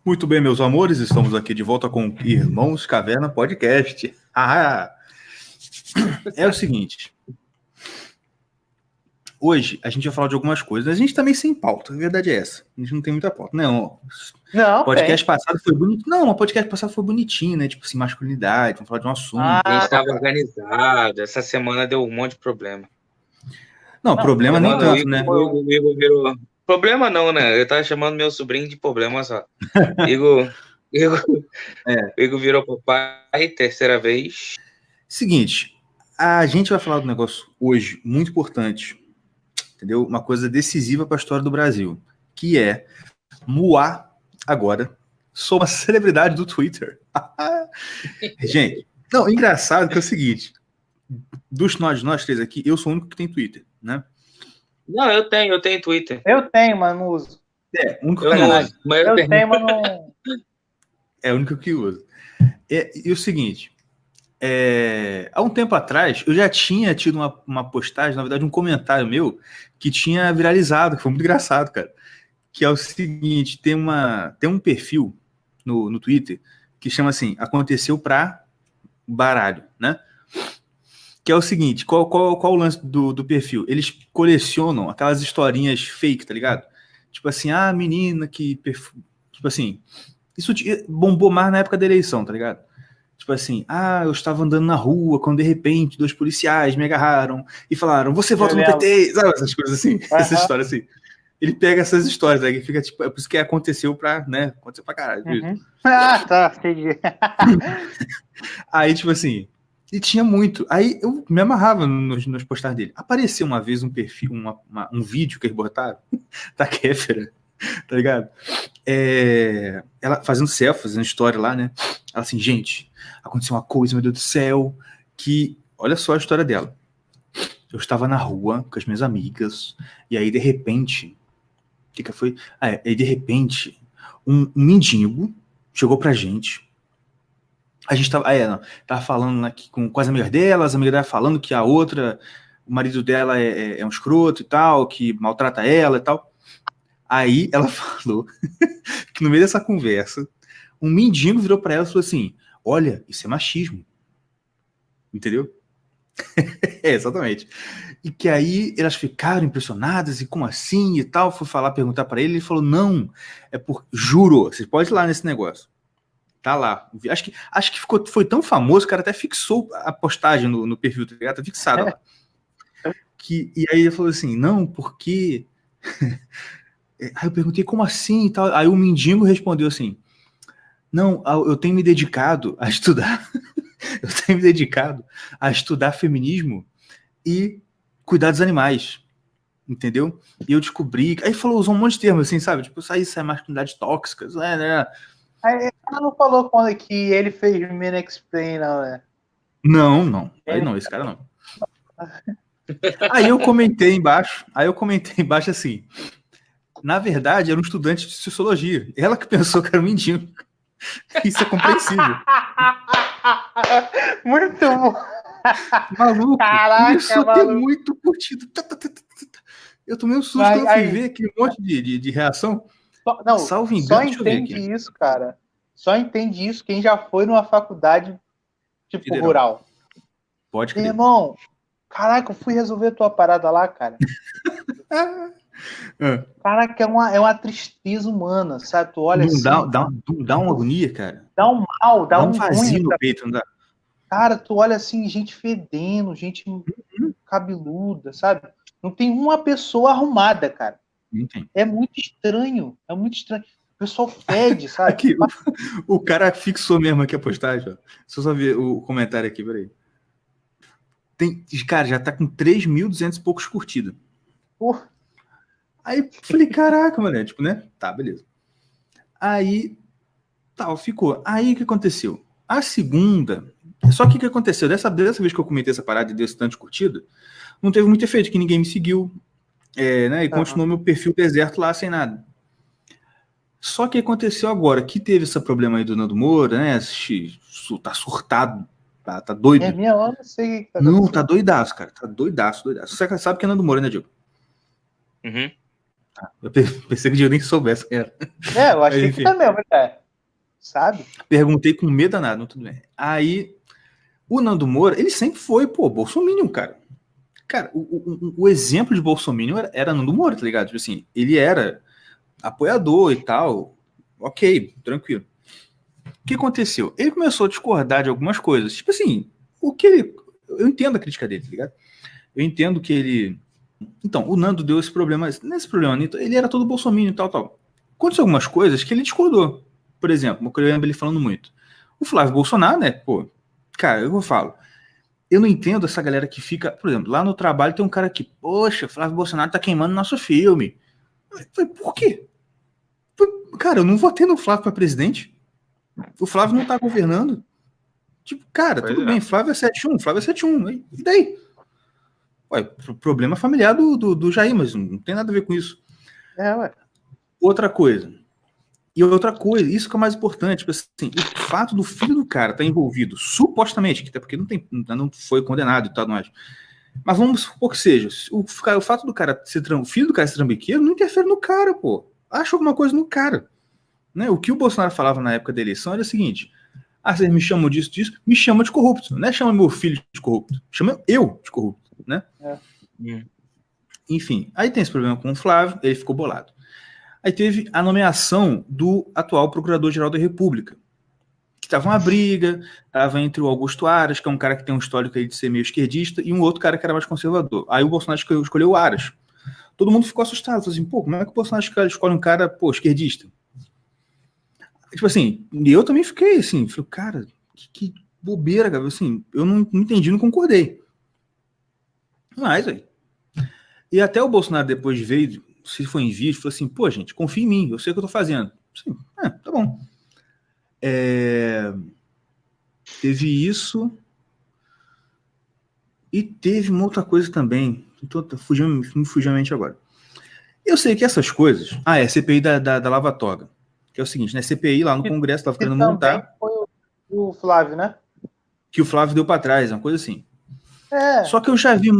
Muito bem, meus amores, estamos aqui de volta com Irmãos Caverna Podcast. É o seguinte, hoje a gente vai falar de algumas coisas, a gente tá meio sem pauta, a verdade é essa, a gente não tem muita pauta. Não, Não, podcast passado foi bonito. Não, o podcast passado foi bonitinho, né? Tipo assim, masculinidade, vamos falar de um assunto. A gente estava organizado, essa semana deu um monte de problema. Não, problema nem tanto, Igor, né? O Igor virou... Problema não, né? Eu tava chamando meu sobrinho de problema só. Igor virou papai, terceira vez. Seguinte, a gente vai falar do negócio hoje, muito importante, entendeu? Uma coisa decisiva para a história do Brasil, que é Muá, agora, sou uma celebridade do Twitter. Gente, não, engraçado que é o seguinte, nós três aqui, eu sou o único que tem Twitter, né? Não, eu tenho Twitter. Eu tenho, mas não uso. É, o único Eu que não usa. uso, mas Eu tenho, mas não... É o único que usa. E o seguinte, há um tempo atrás, eu já tinha tido uma postagem, na verdade um comentário meu, que tinha viralizado, que foi muito engraçado, cara. Que é o seguinte, tem um perfil no Twitter que chama assim, aconteceu pra baralho, né? Que é o seguinte, qual o lance do perfil? Eles colecionam aquelas historinhas fake, tá ligado? Tipo assim, menina que... Tipo assim, isso bombou mais na época da eleição, tá ligado? Tipo assim, eu estava andando na rua quando de repente 2 policiais me agarraram e falaram, você vota no PT, sabe? Essas coisas assim, essa história assim. Ele pega essas histórias, né? Que fica tipo, é por isso que aconteceu pra, né? Aconteceu pra caralho. Tá, entendi. Aí, tipo assim, e tinha muito. Aí eu me amarrava nos postagens dele. Apareceu uma vez um perfil, um vídeo que eles botaram da Kéfera, tá ligado? Ela fazendo selfie, fazendo história lá, né? Ela assim, gente, aconteceu uma coisa, meu Deus do céu, que... Olha só a história dela. Eu estava na rua com as minhas amigas, e aí, de repente... O que foi? E de repente, um mendigo chegou pra gente. A gente tava falando aqui com as amigas dela, as amigas dela falando que a outra, o marido dela é um escroto e tal, que maltrata ela e tal. Aí ela falou que no meio dessa conversa, um mendigo virou pra ela e falou assim, olha, isso é machismo. Entendeu? Exatamente. E que aí elas ficaram impressionadas, e como assim e tal, foi perguntar pra ele falou, juro, vocês podem ir lá nesse negócio. Tá lá. Acho que foi tão famoso, o cara até fixou a postagem no perfil, tá ligado? Tá fixada lá. E aí ele falou assim, não, porque... Aí eu perguntei, como assim e tal? Aí o mendigo respondeu assim, não, eu tenho me dedicado a estudar, eu tenho me dedicado a estudar feminismo e cuidar dos animais, entendeu? E eu descobri, aí usou um monte de termos assim, sabe? Tipo, isso é masculinidade tóxica, né? Aí ela não falou quando que ele fez Men Explain, não, né? Não. Aí não, esse cara não. Aí eu comentei embaixo assim, na verdade, era um estudante de sociologia. Ela que pensou que era um mendigo. Isso é compreensível. Muito bom. Maluco, Caraca, começou a ter muito curtido. Eu tomei um susto quando eu fui ver aquele monte de reação. Salvo engano, só entende isso, cara. Só entende isso quem já foi numa faculdade, tipo, Federal. Rural. Pode crer. Irmão, caraca, eu fui resolver a tua parada lá, cara. Caraca, é uma tristeza humana, sabe? Tu olha assim... Dá uma agonia, cara. Dá um mal, dá um vazio ruim no peito, não dá? Cara, tu olha assim, gente fedendo, gente cabeluda, sabe? Não tem uma pessoa arrumada, cara. É muito estranho, O pessoal fede, sabe? Aqui, o cara fixou mesmo aqui a postagem, ó. Deixa eu só ver o comentário aqui, peraí. Cara, já tá com 3.200 e poucos curtidas. Porra. Aí falei, caraca, mano, tipo, né? Tá, beleza. Aí, ficou. Aí o que aconteceu? A segunda... Só que o que aconteceu? Dessa vez que eu comentei essa parada e deu esse tanto de curtida, não teve muito efeito, que ninguém me seguiu, né? E continuou meu perfil deserto lá, sem nada. Só que aconteceu agora, que teve esse problema aí do Nando Moura, né? Tá surtado, tá doido. É minha hora, não sei o que tá Não, tá doidaço, cara. Tá doidaço. Você sabe que é Nando Moura, né, Diogo? Uhum. Eu pensei que eu nem soubesse quem era. Eu achei que também, sabe? Perguntei com medo danado, tudo bem. Aí, o Nando Moura, ele sempre foi, bolsominion, cara. Cara, o exemplo de bolsominion era Nando Moura, tá ligado? Tipo assim, ele era apoiador e tal, ok, tranquilo. O que aconteceu? Ele começou a discordar de algumas coisas. Tipo assim, eu entendo a crítica dele, tá ligado? Eu entendo que ele... Então, o Nando deu esse problema... Nesse problema, ele era todo bolsominion e tal. Aconteceu algumas coisas que ele discordou. Por exemplo, eu lembro ele falando muito. O Flávio Bolsonaro, né, cara, eu falo... Eu não entendo essa galera que fica... Por exemplo, lá no trabalho tem um cara que... Poxa, Flávio Bolsonaro tá queimando nosso filme. Eu falei, por quê? Cara, eu não votei no Flávio pra presidente. O Flávio não tá governando. Tipo, cara, tudo bem, Flávio é 7-1, Flávio é 7-1. E daí? Ué, problema familiar do Jair, mas não tem nada a ver com isso. Ué. Outra coisa, isso que é o mais importante, tipo assim, o fato do filho do cara estar envolvido, supostamente, até porque não foi condenado e tal, mais. Mas vamos supor que seja, o fato do cara o filho do cara ser trambiqueiro não interfere no cara, pô. Acha alguma coisa no cara. Né? O que o Bolsonaro falava na época da eleição era o seguinte: vocês me chamam disso, me chamam de corrupto. Não é chama meu filho de corrupto, chama eu de corrupto, né? Enfim, aí tem esse problema com o Flávio, ele ficou bolado. Aí teve a nomeação do atual Procurador-Geral da República, que estava uma briga, estava entre o Augusto Aras, que é um cara que tem um histórico aí de ser meio esquerdista, e um outro cara que era mais conservador. Aí o Bolsonaro escolheu o Aras. Todo mundo ficou assustado, falou assim, como é que o Bolsonaro escolhe um cara, esquerdista? Tipo assim, e eu também fiquei assim, falei, cara, que bobeira, cara, assim, eu não entendi, não concordei. Mas aí. E até o Bolsonaro depois veio, se foi em vídeo, falou assim, gente, confia em mim, eu sei o que eu tô fazendo. Assim, tá bom. Teve isso e teve uma outra coisa também, então me fugiu a mente agora. Eu sei que essas coisas, é a CPI da Lava Toga, que é o seguinte, né, CPI lá no Congresso, tava querendo montar... Foi o Flávio, né? Que o Flávio deu para trás, uma coisa assim. Só que eu já vi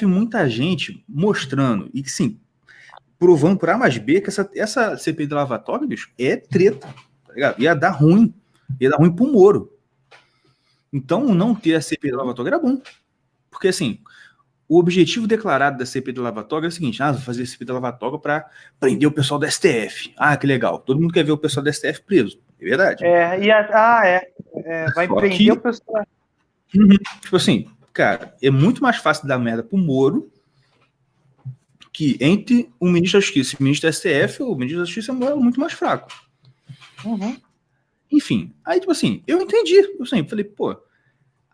muita gente mostrando, e sim, provando por A mais B que essa CPI da Lava Toga, bicho, é treta, tá ligado? Ia dar ruim pro Moro. Então, não ter a CPI da Lava Toga era bom. Porque, assim, o objetivo declarado da CPI da Lava Toga é o seguinte, vou fazer a CPI da Lava Toga para prender o pessoal do STF. Que legal. Todo mundo quer ver o pessoal do STF preso. É verdade. Vai prender o pessoal. Tipo assim, cara, é muito mais fácil dar merda pro Moro que entre o ministro da Justiça e o ministro da STF, o ministro da Justiça é muito mais fraco. Enfim, aí, tipo assim, eu entendi. Eu sempre falei,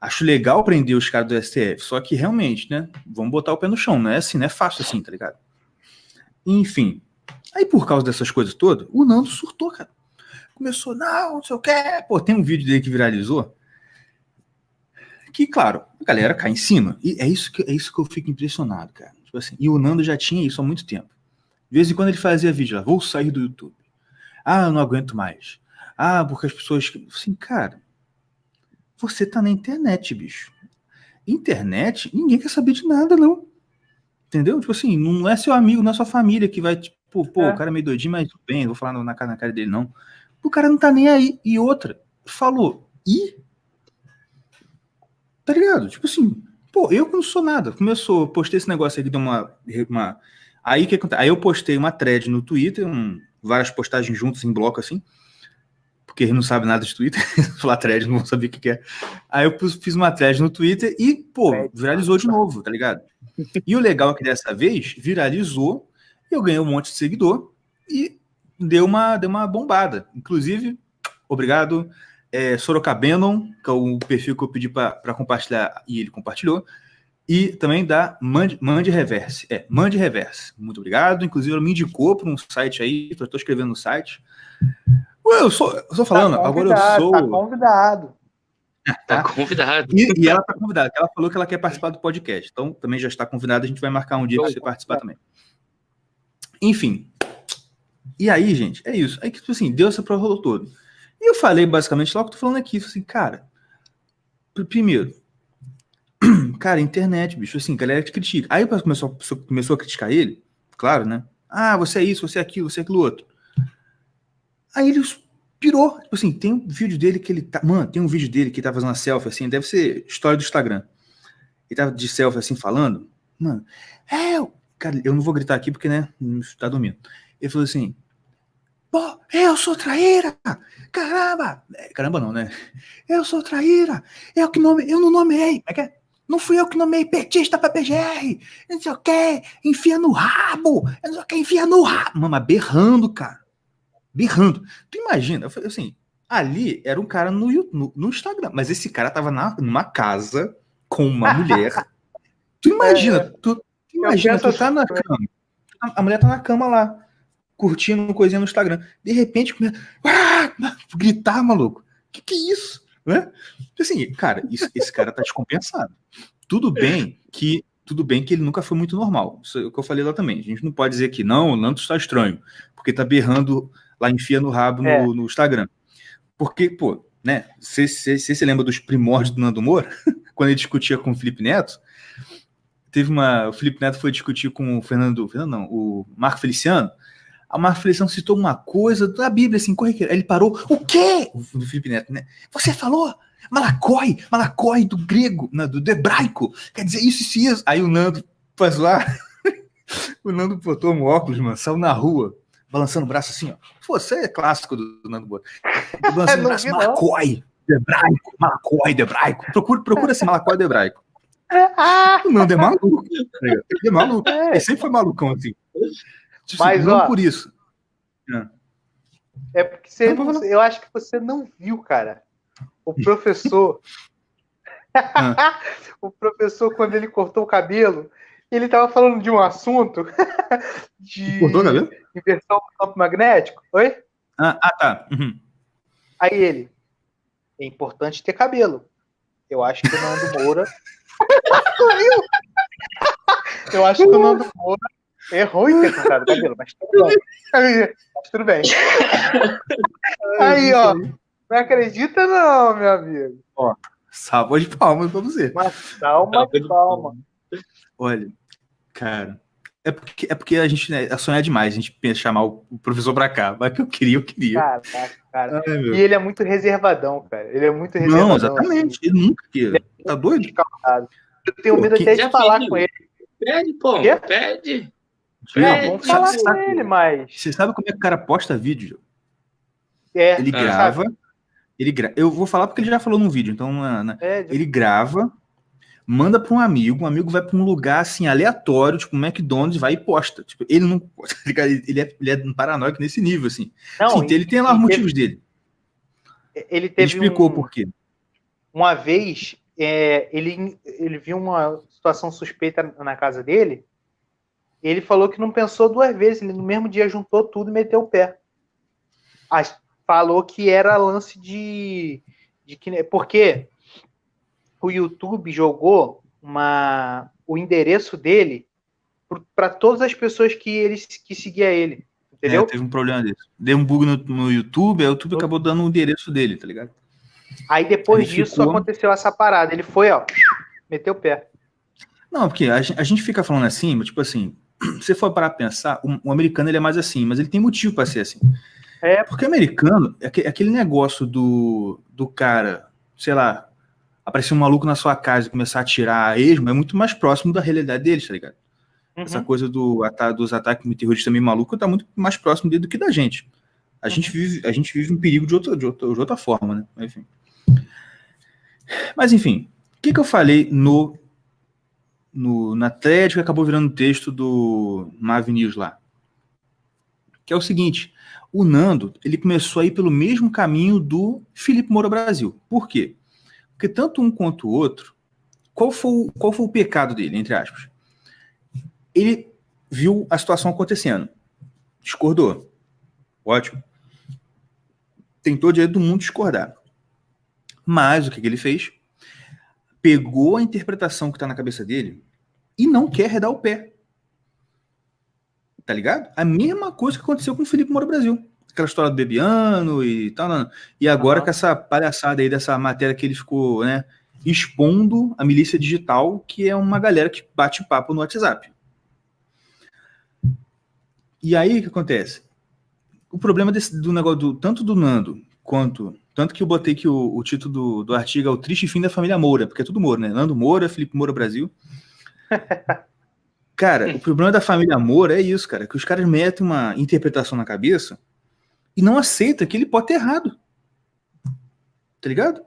acho legal prender os caras do STF, só que realmente, né, vamos botar o pé no chão, não é assim, não é fácil assim, tá ligado? Enfim, aí por causa dessas coisas todas, o Nando surtou, cara. Começou, não sei o que, tem um vídeo dele que viralizou, que, claro, a galera cai em cima, e é isso que eu fico impressionado, cara. Tipo assim, e o Nando já tinha isso há muito tempo. De vez em quando ele fazia vídeo lá, vou sair do YouTube. Eu não aguento mais. Porque as pessoas... Assim, cara, você tá na internet, bicho. Internet, ninguém quer saber de nada, não. Entendeu? Tipo assim, não é seu amigo, não é sua família que vai, tipo, o cara é meio doidinho, mas tudo bem, não vou falar na cara dele, não. O cara não tá nem aí. E outra, falou, tá ligado? Tipo assim, eu que não sou nada. Postei esse negócio aí que deu uma aí que acontece? Aí eu postei uma thread no Twitter, várias postagens juntas em bloco assim, porque ele não sabe nada de Twitter, falar thread, não vou saber o que é. Aí eu fiz uma thread no Twitter e, viralizou de novo, tá ligado? E o legal é que dessa vez viralizou, eu ganhei um monte de seguidor e deu uma bombada. Inclusive, obrigado, Sorocabenon, que é o perfil que eu pedi para compartilhar e ele compartilhou, e também da Mande Reverse. Mande Reverse. Muito obrigado. Inclusive, ela me indicou para um site aí, estou escrevendo no site. Eu sou falando, agora eu sou... Tá convidado. Tá convidado. E ela tá convidada, ela falou que ela quer participar do podcast, então também já está convidada, a gente vai marcar um dia para você participar também. Enfim, e aí, gente, é isso. Aí que, tipo assim, deu essa prova toda. E eu falei basicamente lá o que eu tô falando aqui, assim, cara, primeiro, cara, internet, bicho, assim, galera te critica. Aí começou a criticar ele, claro, né? Ah, você é isso, você é aquilo outro. Aí ele pirou. Tipo assim, tem um vídeo dele que ele tá... Mano, tem um vídeo dele que ele tá fazendo uma selfie, assim, deve ser história do Instagram. Ele tava de selfie, assim, falando. Mano, cara, eu não vou gritar aqui porque, né, tá dormindo. Ele falou assim, pô, eu sou traíra! Caramba! Caramba não, né? Eu sou traíra! Eu não nomeei! Não fui eu que nomeei petista pra PGR! Não sei o que! Enfia no rabo! Não sei o que, enfia no rabo! Mano, berrando, cara. Berrando. Tu imagina, eu falei assim, ali era um cara no Instagram, mas esse cara tava numa casa com uma mulher. Tu imagina, tu tá na cama, a mulher tá na cama lá, curtindo coisinha no Instagram. De repente, gritar, maluco. Que é isso? Né? Assim, cara, esse cara tá descompensado. Tudo bem que ele nunca foi muito normal. Isso é o que eu falei lá também. A gente não pode dizer que não, o Nando está estranho, porque tá berrando lá, enfia no rabo no Instagram. Porque, pô, né? Você lembra dos primórdios do Nando Moura? Quando ele discutia com o Felipe Neto, o Felipe Neto foi discutir com o Marco Feliciano. A Marco Feliciano citou uma coisa da Bíblia, assim, corriqueira. Aí ele parou. O quê? O Felipe Neto, né? Você falou malakoi do grego, do hebraico. Quer dizer isso e isso. Aí o Nando faz lá. O Nando botou um óculos, mano, saiu na rua, balançando o braço assim, ó. Você é clássico do Nando Moura. Balançando o braço, malakoi do hebraico. Procura assim, malakoi do hebraico. O Nando é maluco. Ele é maluco. Ele sempre foi malucão, assim. Mas, não por isso. É porque eu acho que você não viu, cara. O professor... O professor, quando ele cortou o cabelo, ele tava falando de um assunto de inversão do campo magnético. Oi? Tá. Uhum. Aí ele... É importante ter cabelo. Eu acho que o Nando Moura... Eu acho que o Nando Moura errou em ter cortado o cabelo, mas tudo bem. Aí, ó. Não acredita não, meu amigo. Ó, salva de palmas pra você. Uma salva de palma. Olha, cara, é porque a gente, né, sonhar demais, a gente pensa chamar o professor pra cá. Mas que eu queria. Cara. E ele é muito reservadão, cara. Ele é muito reservadão. Não, exatamente. Assim. Ele nunca queria. Tá doido? Eu tenho medo até de falar com ele. Pede, pô. Pede. Vamos falar com ele, mas... Você sabe como é que o cara posta vídeo? Ele grava... Eu vou falar porque ele já falou num vídeo, então... ele grava, manda para um amigo vai para um lugar, assim, aleatório, tipo um McDonald's, vai e posta. Tipo, ele não... Ele é um paranoico nesse nível, assim. Não, assim, ele tem lá os motivos dele. Ele explicou por quê. Uma vez, ele viu uma situação suspeita na casa dele. Ele falou que não pensou duas vezes. Ele no mesmo dia juntou tudo e meteu o pé. Falou que era lance de porque o YouTube jogou o endereço dele para todas as pessoas que seguia ele. Entendeu? Teve um problema desse. Deu um bug no YouTube, aí o YouTube acabou dando o endereço dele, tá ligado? Aí depois disso aconteceu essa parada. Ele foi, ó, meteu o pé. Não, porque a gente fica falando assim, tipo assim, se você for parar pra pensar, o americano ele é mais assim, mas ele tem motivo para ser assim. Porque o americano, aquele negócio do cara, sei lá, aparecer um maluco na sua casa e começar a atirar a esmo, é muito mais próximo da realidade deles, tá ligado? Uhum. Essa coisa dos ataques terroristas também maluco tá muito mais próximo dele do que da gente. A gente vive um perigo de outra forma, né? Enfim. Mas enfim, o que eu falei na thread que acabou virando texto do Mav News lá? Que é o seguinte, o Nando, ele começou a ir pelo mesmo caminho do Felipe Moura Brasil. Por quê? Porque tanto um quanto o outro, qual foi o pecado dele, entre aspas? Ele viu a situação acontecendo, discordou. Ótimo. Tem todo o direito do mundo discordar. Mas o que ele fez? Pegou a interpretação que está na cabeça dele e não quer arredar o pé. Tá ligado? A mesma coisa que aconteceu com o Felipe Moura Brasil. Aquela história do Bebiano e tal. Não. E agora com essa palhaçada aí dessa matéria que ele ficou, né, expondo a milícia digital, que é uma galera que bate papo no WhatsApp. E aí, o que acontece? O problema do negócio, tanto do Nando, tanto que eu botei que o título do artigo é O Triste Fim da Família Moura, porque é tudo Moura, né? Nando Moura, Felipe Moura Brasil. Cara, o problema da família Moura é isso, cara, que os caras metem uma interpretação na cabeça e não aceita que ele pode ter errado. Tá ligado?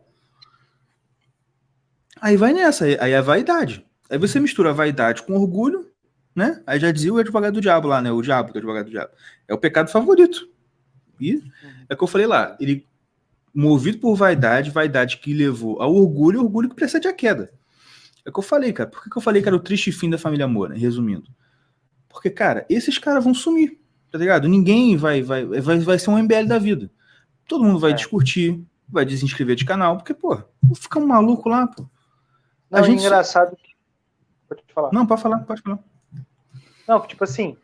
Aí vai nessa, aí é a vaidade. Aí você mistura a vaidade com orgulho, né? Aí já dizia o advogado do diabo lá, né? O diabo do advogado do diabo. É o pecado favorito. E é o que eu falei lá, ele movido por vaidade que levou ao orgulho que precede a queda. É o que eu falei, cara. Por que eu falei que era o triste fim da família Moura, resumindo? Porque, cara, esses caras vão sumir, tá ligado? Ninguém vai ser um MBL da vida. Todo mundo vai discutir, vai desinscrever de canal, porque, pô, fica um maluco lá, pô. Não, é engraçado que... Pode falar. Não, pode falar. Não, tipo assim,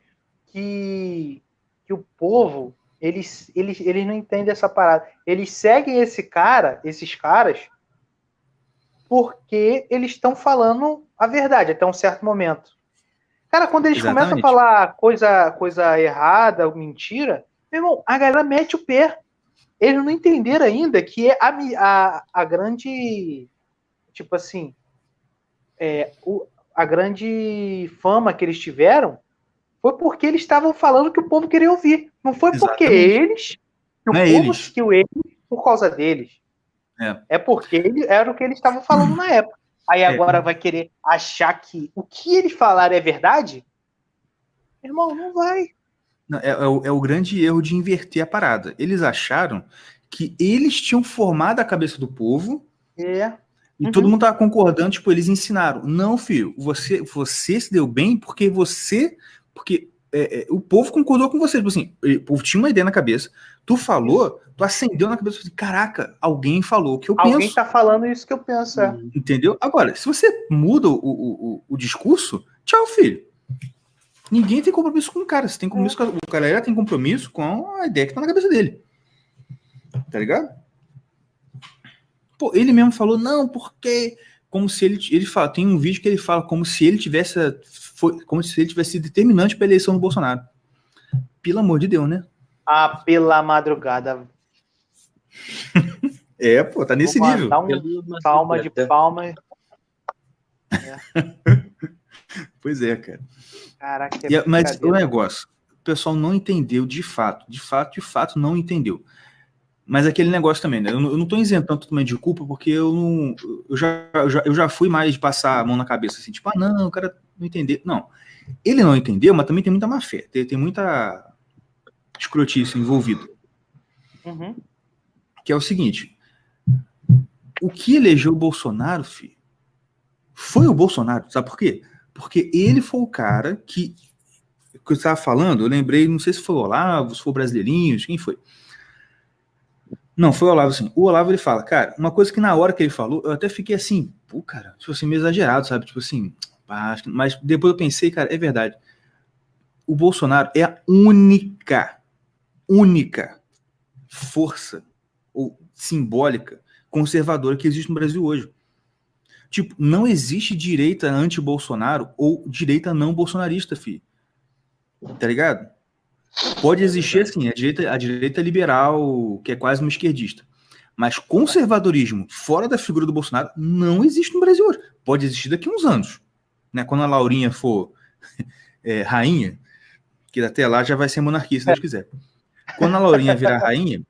que o povo, eles não entendem essa parada. Eles seguem esses caras, porque eles estão falando a verdade até um certo momento. Cara, quando eles começam a falar coisa errada, mentira, meu irmão, a galera mete o pé. Eles não entenderam ainda que a grande, tipo assim, a grande fama que eles tiveram foi porque eles estavam falando o que o povo queria ouvir. Não foi porque eles, que o povo seguiu eles por causa deles. É porque era o que eles estavam falando na época. Aí agora vai querer achar que o que eles falaram é verdade? Irmão, não vai. É o grande erro de inverter a parada. Eles acharam que eles tinham formado a cabeça do povo e todo mundo tava concordando, tipo, eles ensinaram. Não, filho, você se deu bem porque o povo concordou com você. Tipo assim, o povo tinha uma ideia na cabeça, tu falou, tu acendeu na cabeça, assim, caraca, alguém falou o que eu penso. Alguém tá falando isso que eu penso, Entendeu? Agora, se você muda o discurso, tchau, filho. Ninguém tem compromisso com o cara. Você tem compromisso com o cara tem compromisso com a ideia que tá na cabeça dele. Tá ligado? Pô, ele mesmo falou, não, porque como se ele fala, tem um vídeo que ele fala como se ele tivesse sido determinante para a eleição do Bolsonaro. Pelo amor de Deus, né? Pela madrugada. Pô, tá nesse nível. Dá palma de palma. Pois é, cara. Caraca, mas o negócio, o pessoal não entendeu de fato não entendeu. Mas aquele negócio também, né? Eu não tô isentando também de culpa, porque eu já fui mais de passar a mão na cabeça, assim, tipo, não, o cara não entendeu. Não, ele não entendeu, mas também tem muita má fé, tem muita escrotice envolvida. Que é o seguinte, o que elegeu o Bolsonaro, filho, foi o Bolsonaro, sabe por quê? Porque ele foi o cara que eu estava falando, eu lembrei, não sei se foi o Olavo, se foi o Brasileirinhos, quem foi? Não, foi o Olavo, assim. O Olavo, ele fala, cara, uma coisa que na hora que ele falou, eu até fiquei assim, pô, cara, tipo assim, meio exagerado, sabe? Tipo assim, mas depois eu pensei, cara, é verdade. O Bolsonaro é a única força ou simbólica conservadora que existe no Brasil hoje. Tipo, não existe direita anti-Bolsonaro ou direita não bolsonarista, filho. Tá ligado? Pode existir, assim, a direita liberal, que é quase uma esquerdista. Mas conservadorismo fora da figura do Bolsonaro não existe no Brasil hoje. Pode existir daqui a uns anos. Né? Quando a Laurinha for rainha, que até lá já vai ser monarquia, se Deus quiser. Quando a Laurinha virar rainha,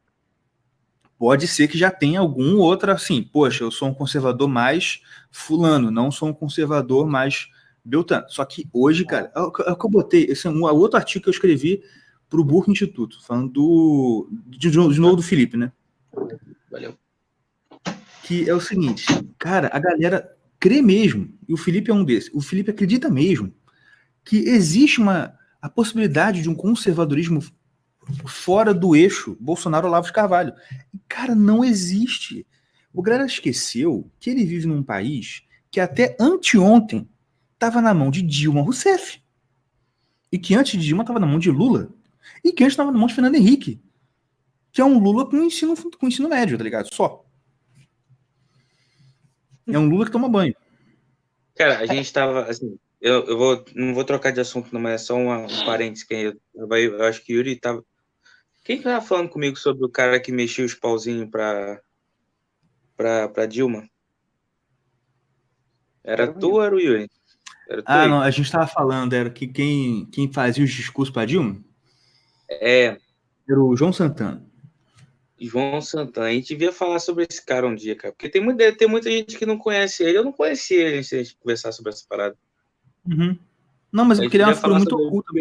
pode ser que já tenha algum outro, assim, poxa, eu sou um conservador mais fulano, não sou um conservador mais beltrano. Só que hoje, cara, é o que eu botei, esse é um outro artigo que eu escrevi pro Burro Instituto, falando de novo do Felipe, né? Valeu. Que é o seguinte, cara, a galera crê mesmo, e o Felipe é um desses, o Felipe acredita mesmo que existe a possibilidade de um conservadorismo fora do eixo Bolsonaro-Olavo de Carvalho. E, cara, não existe. O galera esqueceu que ele vive num país que até anteontem estava na mão de Dilma Rousseff. E que antes de Dilma estava na mão de Lula. E que antes estava na mão de Fernando Henrique. Que é um Lula com ensino médio, tá ligado? Só. É um Lula que toma banho. Cara, a gente tava, assim, não vou trocar de assunto, não, mas é só um parênteses. Eu acho que Yuri tava. Quem que tava falando comigo sobre o cara que mexia os pauzinhos pra Dilma? Era tu ou era o Yuri? Era tu aí? Não, a gente tava falando, era que quem fazia os discursos pra Dilma era o João Santana. João Santana. A gente devia falar sobre esse cara um dia, cara. Porque tem muita gente que não conhece ele. Eu não conhecia ele antes de a gente conversar sobre essa parada. Uhum. Não, mas é porque ele é uma figura muito oculta.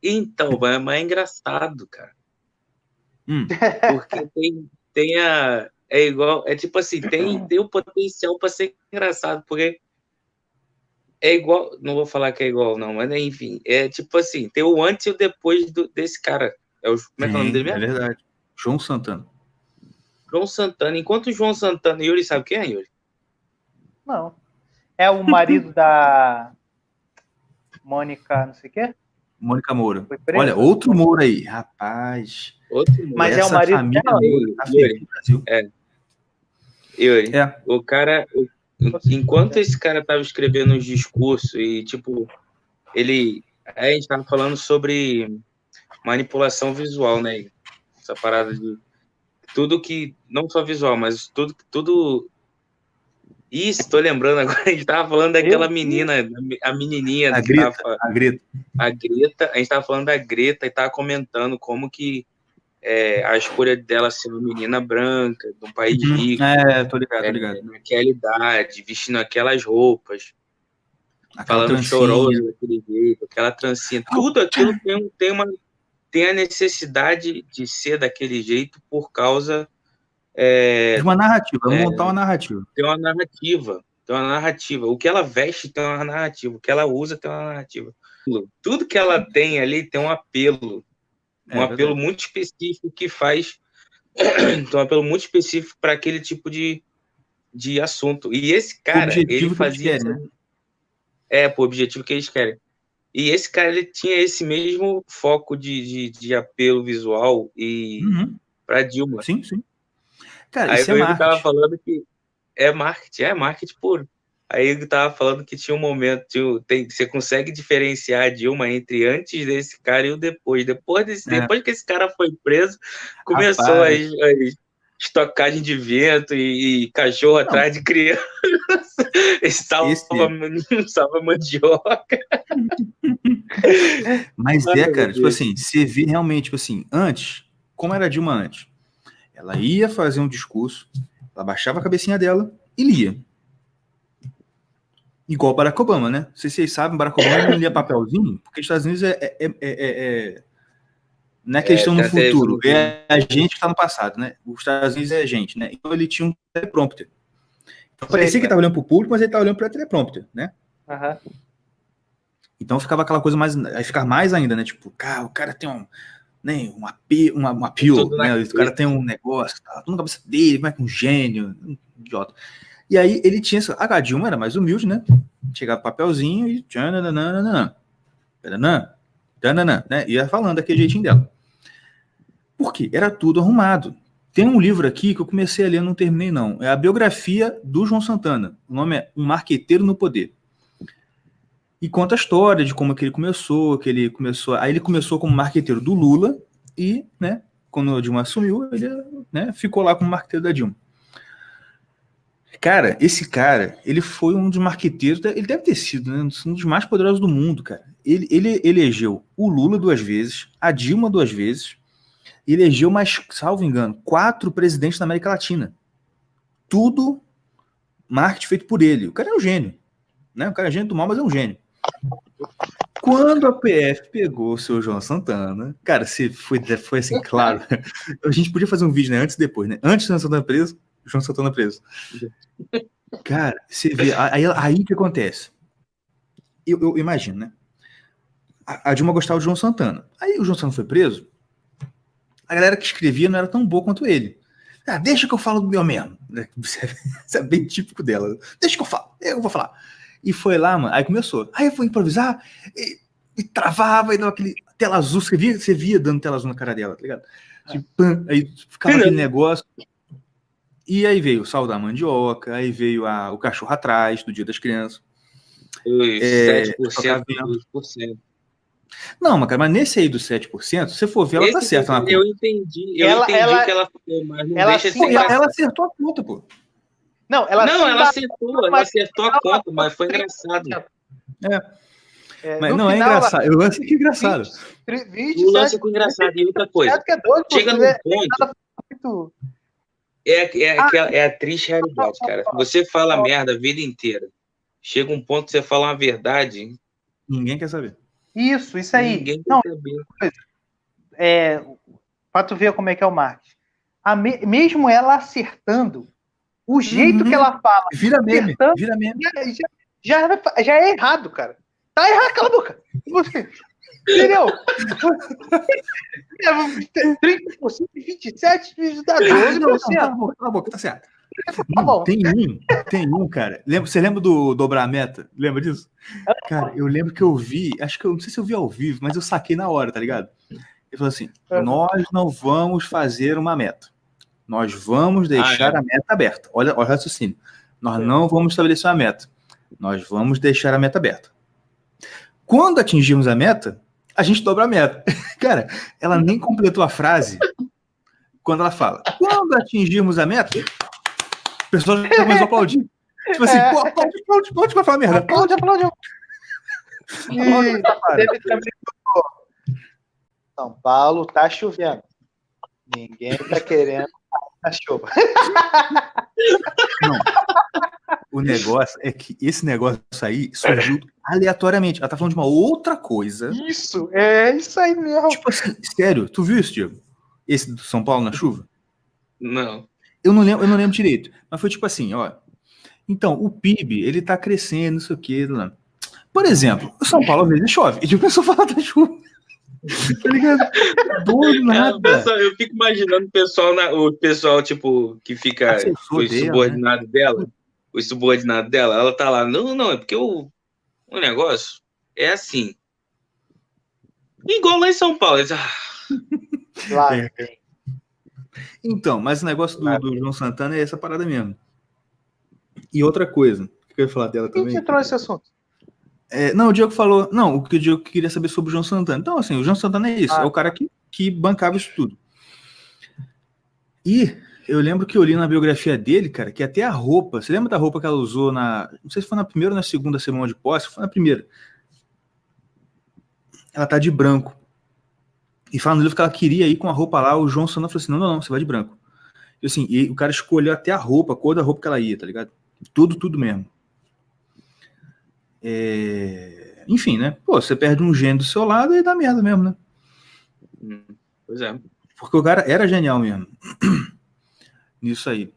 Então, mas é engraçado, cara. Porque é igual, é tipo assim, tem o potencial para ser engraçado, porque é igual, não vou falar que é igual, não, mas enfim, é tipo assim, tem o antes e o depois desse cara. Como é que é o nome dele mesmo? É verdade. João Santana. João Santana. Enquanto o João Santana, Yuri sabe quem é, Yuri? Não. É o marido da Mônica, não sei o quê? Mônica Moura. Olha, outro Moura aí, rapaz. Mas é o marido dela? Yuri, o cara, enquanto esse cara tava escrevendo os discursos e, tipo, a gente tava falando sobre manipulação visual, né? Essa parada de tudo que, não só visual, mas tudo. Isso, tô lembrando agora, a gente tava falando daquela menina, a menininha. A Greta. A Greta, a gente tava falando da Greta e tava comentando como que a escolha dela ser uma menina branca, de um país rico. Tô ligado. Naquela idade, vestindo aquelas roupas, falando choroso daquele jeito, aquela trancinha. Tudo aquilo tem a necessidade de ser daquele jeito por causa... de uma narrativa, montar uma narrativa. Tem uma narrativa. O que ela veste tem uma narrativa, o que ela usa tem uma narrativa. Tudo que ela tem ali tem um apelo. Apelo muito específico que faz... Então, um apelo muito específico para aquele tipo de assunto. E esse cara, ele fazia... pro objetivo que eles querem. E esse cara, ele tinha esse mesmo foco de apelo visual e para Dilma. Sim. Cara, aí isso é marketing. Tava falando que é marketing puro. Aí ele tava falando que tinha um momento, você consegue diferenciar a Dilma entre antes desse cara e o depois. Depois que esse cara foi preso, começou as estocagem de vento e cachorro atrás de criança. Salva mandioca. Mas cara, tipo assim, você vê realmente, tipo assim, antes, como era a Dilma antes? Ela ia fazer um discurso, ela baixava a cabecinha dela e lia. Igual Barack Obama, né? Não sei se vocês sabem, Barack Obama não lia papelzinho, porque os Estados Unidos não é questão no futuro, é a gente que está no passado, né? Os Estados Unidos é a gente, né? Então ele tinha um teleprompter. Então, parecia que ele estava olhando para o público, mas ele estava olhando para o teleprompter, né? Então ficava aquela coisa mais... Aí ficar mais ainda, né? Tipo, o cara tem um apelo, né? O cara tem um negócio, tá tudo na cabeça dele, como é que um gênio, um idiota. E aí ele tinha... A Dilma era mais humilde, né? Chegava o papelzinho e... né? Ia falando daquele jeitinho dela. Por quê? Era tudo arrumado. Tem um livro aqui que eu comecei a ler, não terminei não. É a biografia do João Santana. O nome é Um Marqueteiro no Poder. E conta a história de como que ele começou, Aí ele começou como marqueteiro do Lula e, né, quando a Dilma assumiu, ele, né, ficou lá como marqueteiro da Dilma. Cara, esse cara, ele foi um dos marqueteiros, ele deve ter sido, né, um dos mais poderosos do mundo, cara. Ele elegeu o Lula 2 vezes, a Dilma 2 vezes, e elegeu, mais, salvo engano, 4 presidentes da América Latina. Tudo marketing feito por ele. O cara é um gênio, né? O cara é gênio do mal, mas é um gênio. Quando a PF pegou o seu João Santana, cara, foi assim, claro. A gente podia fazer um vídeo, né? Antes e depois, né? Antes do João Santana preso. Cara, você vê. Aí o que acontece? Eu imagino, né? A Dilma gostava do João Santana. Aí o João Santana foi preso. A galera que escrevia não era tão boa quanto ele. Deixa que eu falo do meu mesmo. Isso é bem típico dela. Deixa que eu falo. Eu vou falar. E foi lá, mano. Aí começou. Aí eu fui improvisar e travava e dava aquele tela azul. Você via dando tela azul na cara dela, tá ligado? Tipo, aí ficava aquele negócio. E aí veio o sal da mandioca, aí veio o cachorro atrás, do Dia das Crianças. Os 7%, 8%. Não, mas nesse aí dos 7%, se você for ver, ela tá certa. Eu entendi o que ela falou, mas não deixa de ser engraçado. Ela acertou a conta, pô. Não, ela acertou a conta, mas foi engraçado. Mas não é engraçado. Eu lance que é engraçado. O lance é engraçado. E outra coisa, chega num ponto... É a triste realidade, cara. Você fala merda a vida inteira. Chega um ponto que você fala uma verdade... Ninguém quer saber. Isso aí. Ninguém quer saber. Pra tu ver como é que é o marketing. Mesmo ela acertando, o jeito que ela fala... Vira meme. Já é errado, cara. Tá errado, cala a boca. Entendeu? 30%, 27%, dá 12%. Cala a boca, tá certo. Não, tem um, cara. Você lembra do Dobrar a Meta? Lembra disso? Cara, eu lembro que eu vi, não sei se eu vi ao vivo, mas eu saquei na hora, tá ligado? Ele falou assim: nós não vamos fazer uma meta. Nós vamos deixar a meta aberta. Olha o raciocínio. Nós não vamos estabelecer uma meta. Nós vamos deixar a meta aberta. Quando atingirmos a meta, a gente dobra a meta. Cara, ela nem completou a frase quando ela fala: quando atingirmos a meta, o pessoal já começou a aplaudir. Tipo assim, aplaude pra falar merda. Aplaude. São Paulo tá chovendo. Ninguém tá querendo a chuva. Não. O negócio é que esse negócio aí surgiu aleatoriamente. Ela tá falando de uma outra coisa. Isso aí mesmo. Tipo assim, sério, tu viu isso, Diego? Esse do São Paulo na chuva? Não. Eu não lembro direito. Mas foi tipo assim, ó. Então, o PIB, ele tá crescendo, não sei o quê. Por exemplo, o São Paulo às vezes chove. E tipo, a pessoa fala da chuva. Tá ligado? Do nada. Eu fico imaginando o pessoal, tipo, que fica os subordinados dela. Os subordinados dela, ela tá lá. Não, é porque o negócio é assim. Igual lá em São Paulo. Então, mas o negócio do João Santana é essa parada mesmo. E outra coisa, que eu ia falar dela também. Quem que trouxe esse assunto? Não, o Diego falou. Não, o que o Diego queria saber sobre o João Santana. Então, assim, o João Santana é isso. É o cara que bancava isso tudo. E eu lembro que eu li na biografia dele, cara, que até a roupa. Você lembra da roupa que ela usou não sei se foi na primeira ou na segunda semana de posse, foi na primeira. Ela tá de branco. E fala no livro que ela queria ir com a roupa lá, o João Santana falou assim: não, você vai de branco. E assim, e o cara escolheu até a cor da roupa que ela ia, tá ligado? Tudo mesmo. Enfim, né? Pô, você perde um gênio do seu lado e dá merda mesmo, né? Pois é. Porque o cara era genial mesmo. Nisso aí.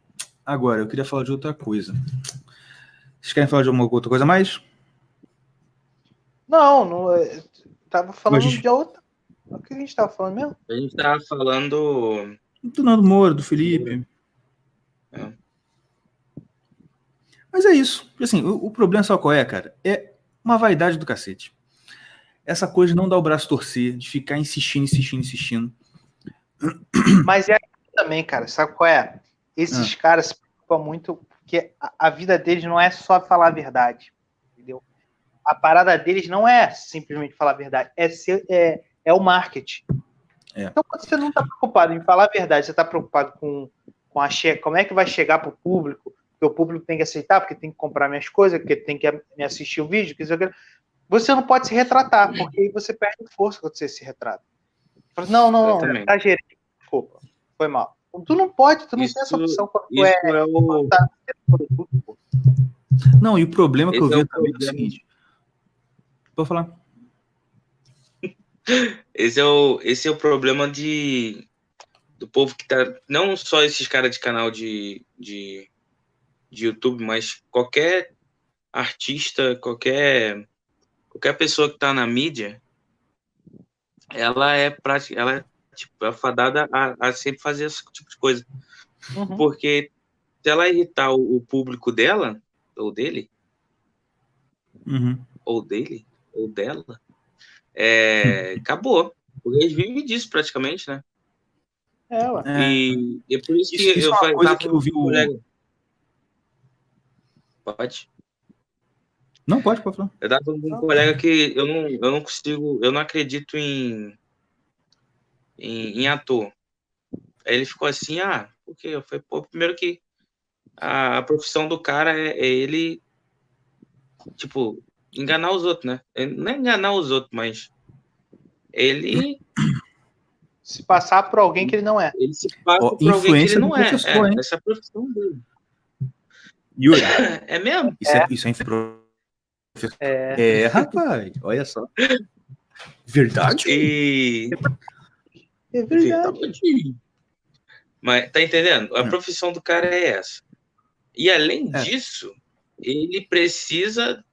Agora, eu queria falar de outra coisa. Vocês querem falar de alguma outra coisa a mais? Não. Tava falando de outra. O que a gente tava falando mesmo? A gente tava falando... Do Nando Moura, do Felipe. Mas é isso. Assim, o problema sabe qual é, cara? É uma vaidade do cacete. Essa coisa de não dar o braço a torcer, de ficar insistindo. Mas é também, cara. Sabe qual é? Esses caras se preocupam muito porque a vida deles não é só falar a verdade. Entendeu? A parada deles não é simplesmente falar a verdade. É o marketing. Então, quando você não está preocupado em falar a verdade, você está preocupado com como é que vai chegar para o público, porque o público tem que aceitar, porque tem que comprar minhas coisas, porque tem que me assistir o vídeo, você não pode se retratar, porque aí você perde força quando você se retrata. Fala, não, tá gerente, desculpa, foi mal. Tu não pode, tu não tem essa opção quando tu Não, e o problema que eu vi também é o seguinte. Vou falar. Esse é o problema do povo que tá... Não só esses caras de canal de YouTube, mas qualquer artista, qualquer pessoa que tá na mídia, ela é fadada a sempre fazer esse tipo de coisa. Uhum. Porque se ela irritar o público dela, ou dele, ou dela, acabou. Porque eles vivem disso praticamente, né? E é por isso que isso eu é uma coisa que eu vi Pode. Não, pode falar. Eu dava um colega que eu não consigo, eu não acredito em ator. Aí ele ficou assim, porque eu falei, pô, primeiro que a profissão do cara é ele, tipo, enganar os outros, né? Não é enganar os outros, mas ele se passar por alguém que ele não é. Ele se passa por alguém que ele não é. Essa é a profissão dele. Yuri. É mesmo? Isso é professor. Rapaz, olha só. Verdade? É verdade. Mas tá entendendo? A profissão do cara é essa. E além disso, ele precisa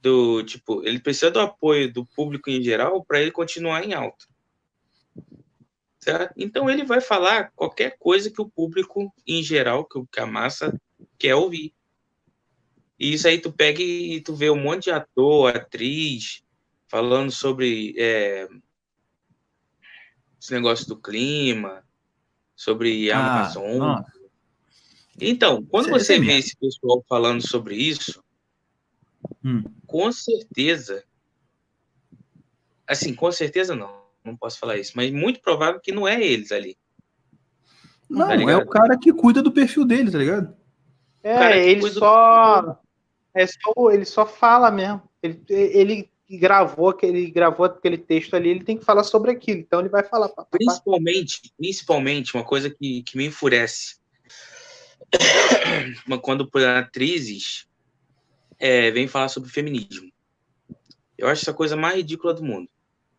ele precisa do apoio do público em geral para ele continuar em alta. Certo? Então ele vai falar qualquer coisa que o público em geral, que a massa quer ouvir. E isso aí tu pega e tu vê um monte de ator, atriz falando sobre esse negócio do clima, sobre a Amazon. Então, quando você vê esse pessoal falando sobre isso, com certeza, assim, com certeza não posso falar isso, mas muito provável que não é eles ali. Não, tá é o cara que cuida do perfil dele, tá ligado? Ele só fala mesmo. Ele gravou aquele texto ali, ele tem que falar sobre aquilo, então ele vai falar. Principalmente uma coisa que me enfurece, quando atrizes vêm falar sobre feminismo. Eu acho essa coisa mais ridícula do mundo.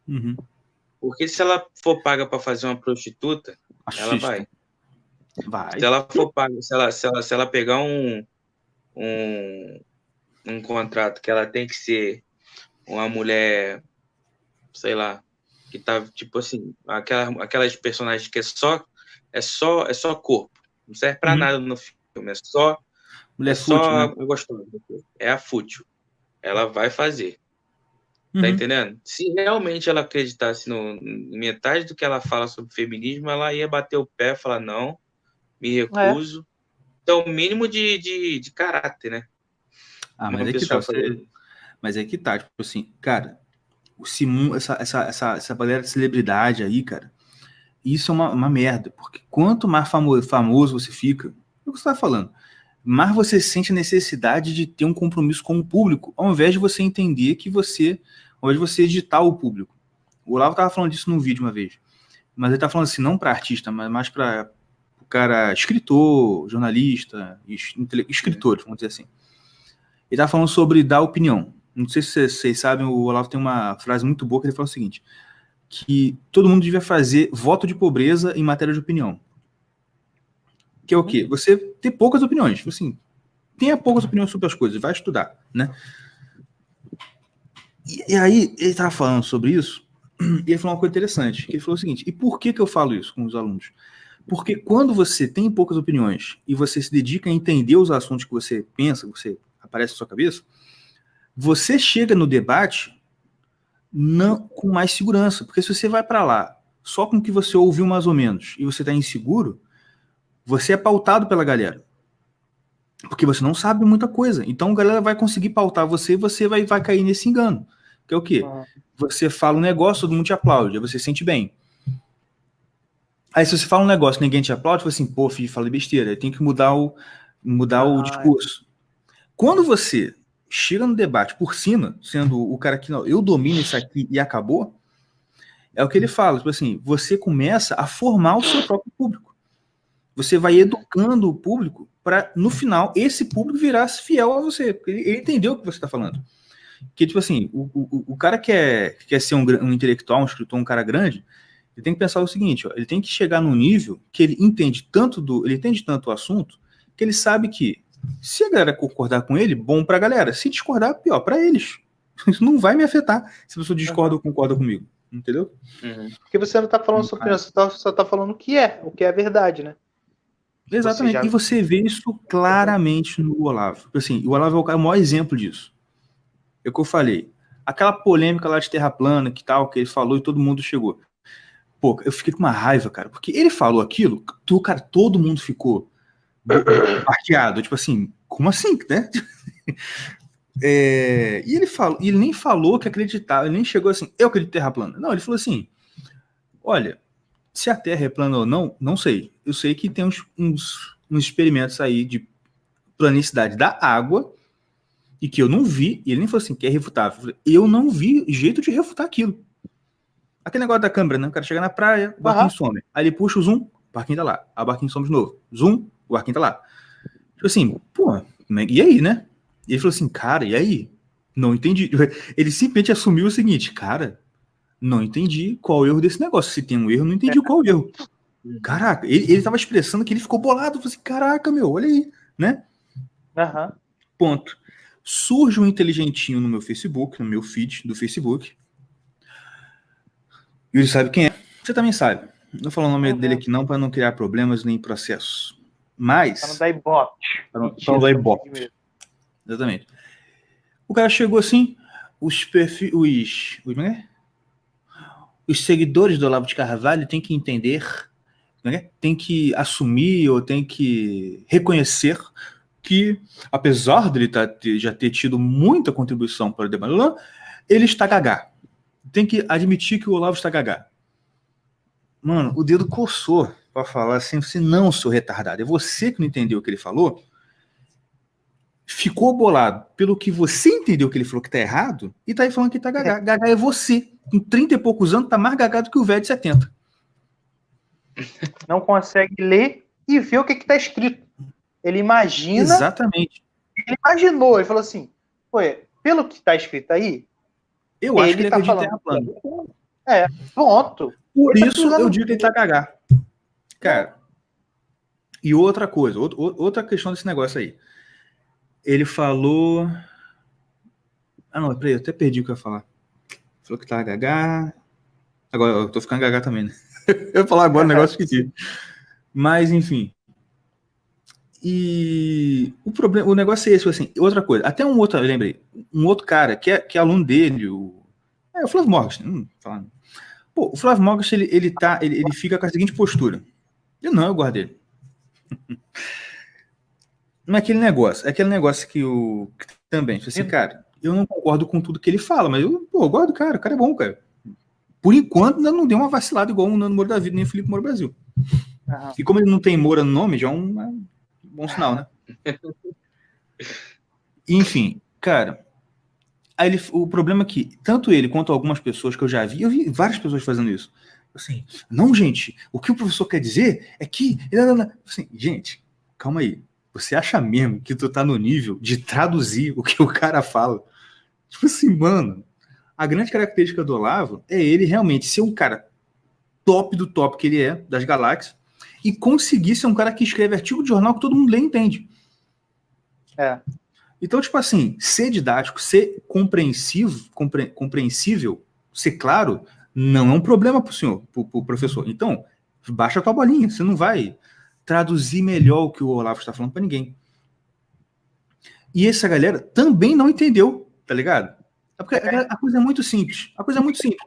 Uhum. Porque se ela for paga para fazer uma prostituta, ela vai. Se ela for paga, se ela pegar um contrato que ela tem que ser uma mulher, sei lá, que tá tipo assim, aquelas personagens que é só corpo, não serve para nada no filme, é só mulher fútil, né? gostosa, é a fútil. Ela vai fazer. Tá entendendo? Se realmente ela acreditasse em metade do que ela fala sobre feminismo, ela ia bater o pé e falar, não, me recuso. Então, o mínimo de caráter, né? Mas é que tá, tipo assim, cara, essa galera de celebridade aí, cara, isso é uma merda, porque quanto mais famoso você fica, é o que você tá falando, mais você sente a necessidade de ter um compromisso com o público, ao invés de você entender que ao invés de você editar o público. O Olavo tava falando disso num vídeo uma vez, mas ele tá falando assim, não para artista, mas mais para o cara escritor, jornalista, escritores, vamos dizer assim. Ele tá falando sobre dar opinião. Não sei se vocês sabem, o Olavo tem uma frase muito boa que ele fala o seguinte, que todo mundo devia fazer voto de pobreza em matéria de opinião. Que é o quê? Você ter poucas opiniões. Assim, tenha poucas opiniões sobre as coisas, vai estudar, né? E aí, ele tava falando sobre isso, e ele falou uma coisa interessante, que ele falou o seguinte, e por que eu falo isso com os alunos? Porque quando você tem poucas opiniões e você se dedica a entender os assuntos que você pensa, que você aparece na sua cabeça, você chega no debate com mais segurança. Porque se você vai para lá só com o que você ouviu mais ou menos e você está inseguro, você é pautado pela galera. Porque você não sabe muita coisa. Então a galera vai conseguir pautar você e você vai cair nesse engano. Que é o quê? Você fala um negócio, todo mundo te aplaude, aí você se sente bem. Aí se você fala um negócio e ninguém te aplaude, você fala assim, pô, filho, falei besteira, aí tem que mudar o discurso. Quando você chega no debate por cima, sendo o cara que, não, eu domino isso aqui e acabou, é o que ele fala, tipo assim, você começa a formar o seu próprio público. Você vai educando o público para, no final, esse público virar fiel a você, porque ele entendeu o que você está falando. Que, tipo assim, o cara que quer ser um intelectual, um escritor, um cara grande, ele tem que pensar o seguinte, ó, ele tem que chegar num nível que ele entende tanto o assunto, que ele sabe que se a galera concordar com ele, bom pra galera. Se discordar, pior pra eles. Isso não vai me afetar se a pessoa discorda ou concorda comigo. Entendeu? Porque você não tá falando sobre isso, você só tá falando o que é verdade, né? Exatamente. E você vê isso claramente no Olavo. Assim, o Olavo é o maior exemplo disso. É o que eu falei. Aquela polêmica lá de terra plana, que ele falou e todo mundo chegou. Pô, eu fiquei com uma raiva, cara, porque ele falou aquilo, cara, todo mundo ficou parqueado, tipo assim, como assim, né? E ele nem falou que acreditava, ele nem chegou assim, eu acredito em Terra plana. Não, ele falou assim, olha, se a Terra é plana ou não, não sei. Eu sei que tem uns experimentos aí de planicidade da água e que eu não vi, e ele nem falou assim, que é refutável. Eu não vi jeito de refutar aquilo. Aquele negócio da câmera, né? O cara chega na praia, o barquinho some. Aí ele puxa o zoom, o barquinho tá lá. Aí o barquinho some de novo. Zoom, o barquinho tá lá. Tipo assim, pô, e aí, né? E ele falou assim, cara, e aí? Não entendi. Ele simplesmente assumiu o seguinte, cara, não entendi qual o erro desse negócio. Se tem um erro, não entendi qual o erro. Caraca, ele tava expressando que ele ficou bolado. Eu falei assim, caraca, meu, olha aí, né? Ponto. Surge um inteligentinho no meu Facebook, no meu feed do Facebook. E ele sabe quem é. Você também sabe. Não vou falar o nome dele aqui não, para não criar problemas nem processos. Mas... Para não dar ibope. Para não dar ibope. Exatamente. O cara chegou assim, os seguidores do Olavo de Carvalho têm que entender, né, tem que assumir ou tem que reconhecer que, apesar dele já ter tido muita contribuição para o debate, ele está gagá. Tem que admitir que o Olavo está gagá. Mano, o dedo coçou para falar assim, você não, seu retardado. É você que não entendeu o que ele falou, ficou bolado pelo que você entendeu que ele falou que tá errado e tá aí falando que tá gagá. Gagá é você. Com 30 e poucos anos, tá mais gagá do que o velho de 70. Não consegue ler e ver o que tá escrito. Ele imagina... Exatamente. Ele imaginou, ele falou assim, pelo que tá escrito aí, eu acho que ele acredita em Terra plana. Pronto. Por isso eu digo que ele tá gagá. Cara, e outra coisa, outra questão desse negócio aí. Ele falou... Ah, não, peraí, eu até perdi o que eu ia falar. Falou que tá gagá. Agora eu tô ficando gagá também, né? Eu ia falar agora um negócio esquisito. Mas, enfim. E o negócio é esse, assim, outra coisa. Até um outro, eu lembrei, um outro cara que é aluno dele, o Flávio Morgan. Pô, o Flávio Morgan, ele fica com a seguinte postura. Eu guardo ele. Não é aquele negócio que também, assim, cara, eu não concordo com tudo que ele fala, mas eu gosto do cara, o cara é bom, cara. Por enquanto, ainda não deu uma vacilada igual o Nando Moura da vida, nem o Felipe Moura Brasil. E como ele não tem Moura no nome, já é um bom sinal, né? Enfim, cara, aí o problema é que, tanto ele quanto algumas pessoas que eu vi várias pessoas fazendo isso. Assim, não, gente, o que o professor quer dizer é que... Assim, gente, calma aí. Você acha mesmo que tu tá no nível de traduzir o que o cara fala? Tipo assim, mano, a grande característica do Olavo é ele realmente ser um cara top do top que ele é, das galáxias, e conseguir ser um cara que escreve artigo de jornal que todo mundo lê e entende. Então, tipo assim, ser didático, ser compreensível, ser claro, não é um problema pro senhor, pro professor. Então, baixa a tua bolinha, você não vai traduzir melhor o que o Olavo está falando para ninguém. E essa galera também não entendeu, tá ligado? Porque a coisa é muito simples.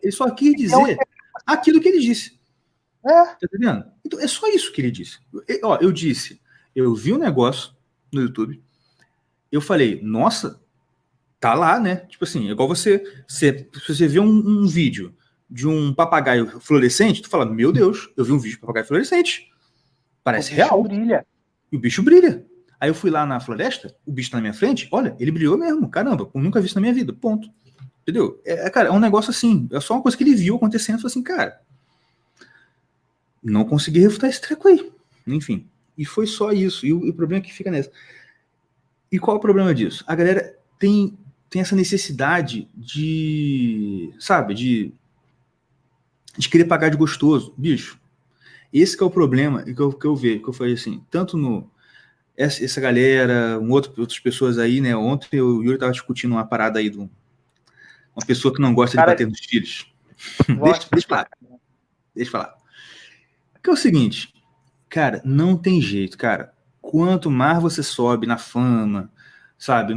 Ele só quis dizer aquilo que ele disse. Tá entendendo? Então, é só isso que ele disse. Eu vi um negócio no YouTube, eu falei, nossa, tá lá, né? Tipo assim, igual se você vê um vídeo de um papagaio fluorescente, tu fala, meu Deus, eu vi um vídeo de papagaio fluorescente. Parece real. Brilha. E o bicho brilha. Aí eu fui lá na floresta, o bicho tá na minha frente, olha, ele brilhou mesmo, caramba, eu nunca vi isso na minha vida, ponto. Entendeu? Cara, é um negócio assim, é só uma coisa que ele viu acontecendo, falou assim, cara, não consegui refutar esse treco aí. Enfim, e foi só isso, e o problema é que fica nessa. E qual é o problema disso? A galera tem essa necessidade de, sabe, de querer pagar de gostoso, bicho. Esse que é o problema que eu vejo, que eu falei assim, tanto essa galera, outras pessoas aí, né? Ontem o Yuri tava discutindo uma parada aí de uma pessoa que não gosta de bater nos filhos. Deixa eu falar. Porque é o seguinte, cara, não tem jeito, cara. Quanto mais você sobe na fama, sabe,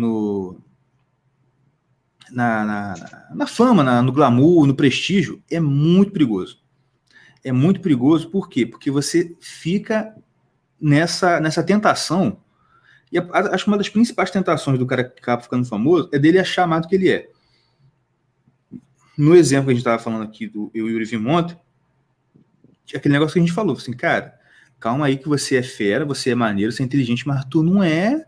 na fama, no glamour, no prestígio, é muito perigoso. É muito perigoso, por quê? Porque você fica nessa tentação E acho que uma das principais tentações do cara que acaba ficando famoso é dele achar mais do que ele é. No exemplo que a gente estava falando aqui do eu e o Yuri vimos ontem, aquele negócio que a gente falou, assim, cara, calma aí que você é fera, você é maneiro, você é inteligente, mas tu não é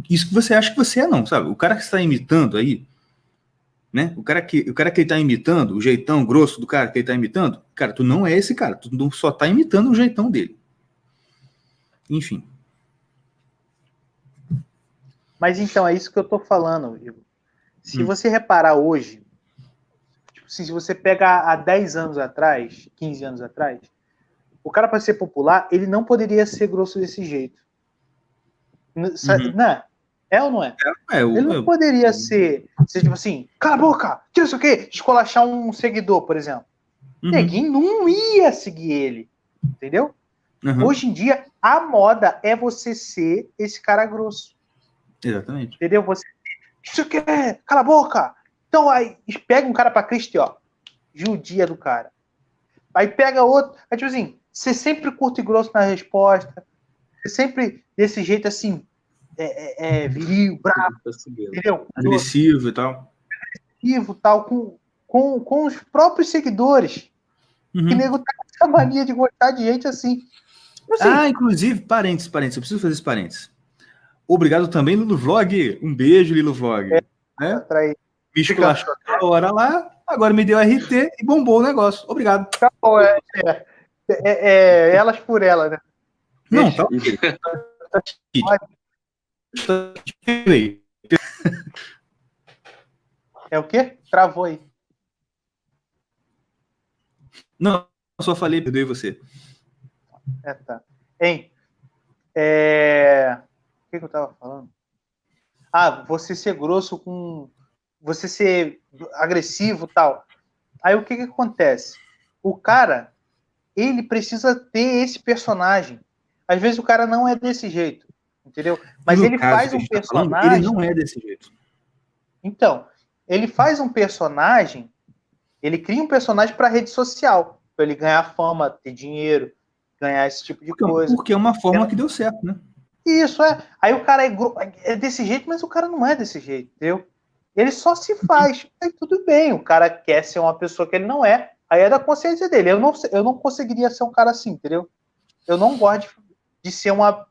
isso que você acha que você é, não, sabe? O cara que está imitando aí, né? O cara que ele tá imitando, o jeitão grosso do cara que ele tá imitando, cara, tu não é esse cara, tu só tá imitando o jeitão dele. Enfim. Mas então, é isso que eu tô falando, Igor. Se você reparar hoje, tipo, se você pega há 10 anos atrás, 15 anos atrás, o cara, para ser popular, ele não poderia ser grosso desse jeito. Não, é ou não é? Ele não poderia ser tipo assim, cala a boca, tira isso aqui, esculachar um seguidor, por exemplo. Neguinho não ia seguir ele, entendeu? Hoje em dia, a moda é você ser esse cara grosso. Exatamente. Entendeu? Você, isso aqui é, cala a boca. Então, aí, pega um cara pra Cristo, ó, judia do cara. Aí pega outro, aí tipo assim, você sempre curto e grosso na resposta, você sempre desse jeito assim, viril, bravo, entendeu? Agressivo e tal. Agressivo e tal, com os próprios seguidores. Que nego tá com essa mania de gostar de gente assim. Inclusive, parênteses, eu preciso fazer esse parênteses. Obrigado também, Lilo Vlog. Um beijo, Lilo Vlog. Né? Me esculachou a hora lá, agora me deu RT e bombou o negócio. Obrigado. Tá bom, elas por elas, né? Não, tá ok. É o quê? Travou aí. Não, eu só falei, perdoei você. Tá. Hein? O que eu tava falando? Você ser grosso com... Você ser agressivo e tal. Aí o que acontece? O cara, ele precisa ter esse personagem. Às vezes o cara não é desse jeito, entendeu? Mas ele faz um personagem... Ele não é desse jeito. Então, ele faz um personagem, ele cria um personagem para rede social, para ele ganhar fama, ter dinheiro, ganhar esse tipo de coisa. Porque é uma forma que deu certo, né? Isso, Aí o cara é desse jeito, mas o cara não é desse jeito, entendeu? Ele só se faz. Aí tudo bem, o cara quer ser uma pessoa que ele não é, aí é da consciência dele. Eu não conseguiria ser um cara assim, entendeu? Eu não gosto de ser uma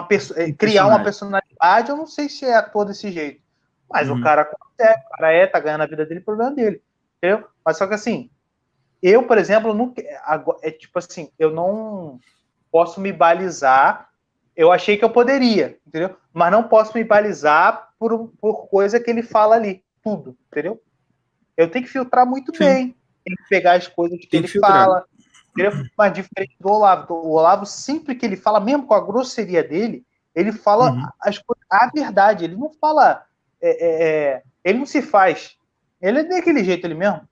pessoa, criar uma personalidade, eu não sei se é ator desse jeito. Mas o cara consegue, o cara tá ganhando a vida dele, problema dele, entendeu? Mas só que assim, eu, por exemplo, tipo assim, eu não posso me balizar, eu achei que eu poderia, entendeu? Mas não posso me balizar por coisa que ele fala ali, tudo, entendeu? Eu tenho que filtrar muito bem, tenho que pegar as coisas que ele fala, entendeu? Mas diferente do Olavo. O Olavo, sempre que ele fala, mesmo com a grosseria dele, ele fala a verdade, ele não fala... ele não se faz. Ele é daquele jeito ele mesmo,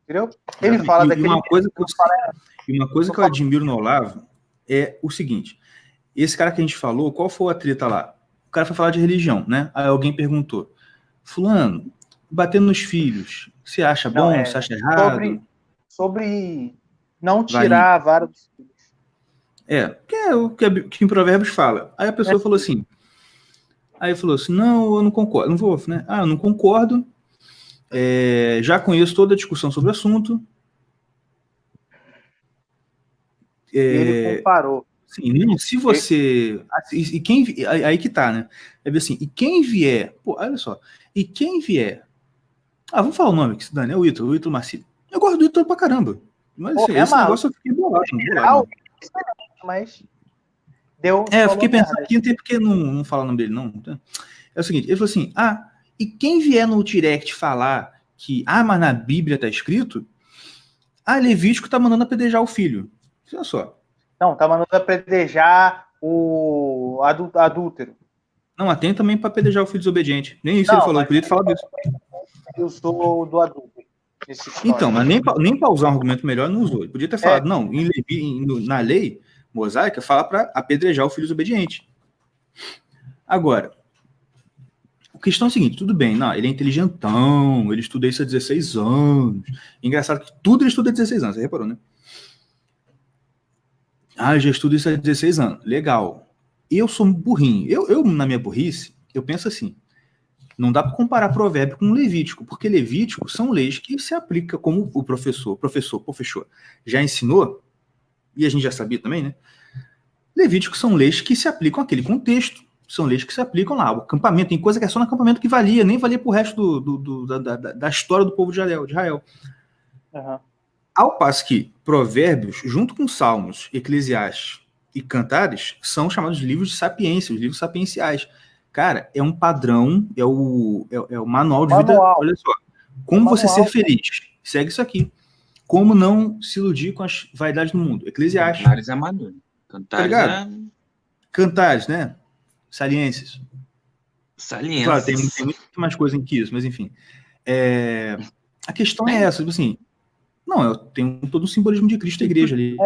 entendeu? Ele fala daquele uma coisa que eu admiro no Olavo é o seguinte: esse cara que a gente falou, qual foi a treta lá? O cara foi falar de religião, né? Aí alguém perguntou: Fulano, batendo nos filhos, você acha bom, você acha errado? Sobre não tirar a vara dos filhos. Que é o que em Provérbios fala. Aí a pessoa falou assim, não, eu não concordo, não vou, né? Eu não concordo, já conheço toda a discussão sobre o assunto. Ele comparou. Sim, não, se você... E quem, aí que tá, né? É assim, e quem vier... Pô, olha só. E quem vier... vamos falar o nome aqui, Dani, é o Ítalo Marcílio. Eu gosto do Ítalo pra caramba. Mas esse negócio eu fiquei bolado. Mas deu... eu fiquei pensando aqui, não tem porque não falar o nome dele, não. É o seguinte, ele falou assim, e quem vier no direct falar que, mas na Bíblia tá escrito, Levítico tá mandando apedrejar o filho. Olha só. Não, tá mandando apedrejar o adúltero. Não, mas tem também para apedrejar o filho desobediente. Nem isso ele falou, ele podia ter falado isso. Eu sou do adúltero. Então, mas nem para usar um argumento melhor, não usou. Ele podia ter falado, não, na lei mosaica, fala para apedrejar o filho desobediente. Agora, a questão é a seguinte, tudo bem, não, ele é inteligentão, ele estuda isso há 16 anos. Engraçado que tudo ele estuda há 16 anos, você reparou, né? Já estudo isso há 16 anos. Legal. eu sou burrinho. Eu, na minha burrice, eu penso assim, não dá para comparar provérbio com Levítico, porque Levítico são leis que se aplicam, como o professor já ensinou, e a gente já sabia também, né? Levítico são leis que se aplicam àquele contexto, são leis que se aplicam lá. O acampamento, tem coisa que é só no acampamento que valia, nem valia pro resto da história do povo de Israel. Uhum. Ao passo que Provérbios, junto com Salmos, Eclesiastes e Cantares, são chamados livros de sapiência, os livros sapienciais. Cara, é um padrão, é o manual de vida. Olha só, como você ser feliz? Segue isso aqui. Como não se iludir com as vaidades do mundo? Eclesiastes. Cantares é maduro. Cantares tá Cantares, né? Saliências. Claro, tem muito mais coisa que isso, mas enfim. A questão é essa, tipo assim, não, eu tenho todo o simbolismo de Cristo da igreja ali.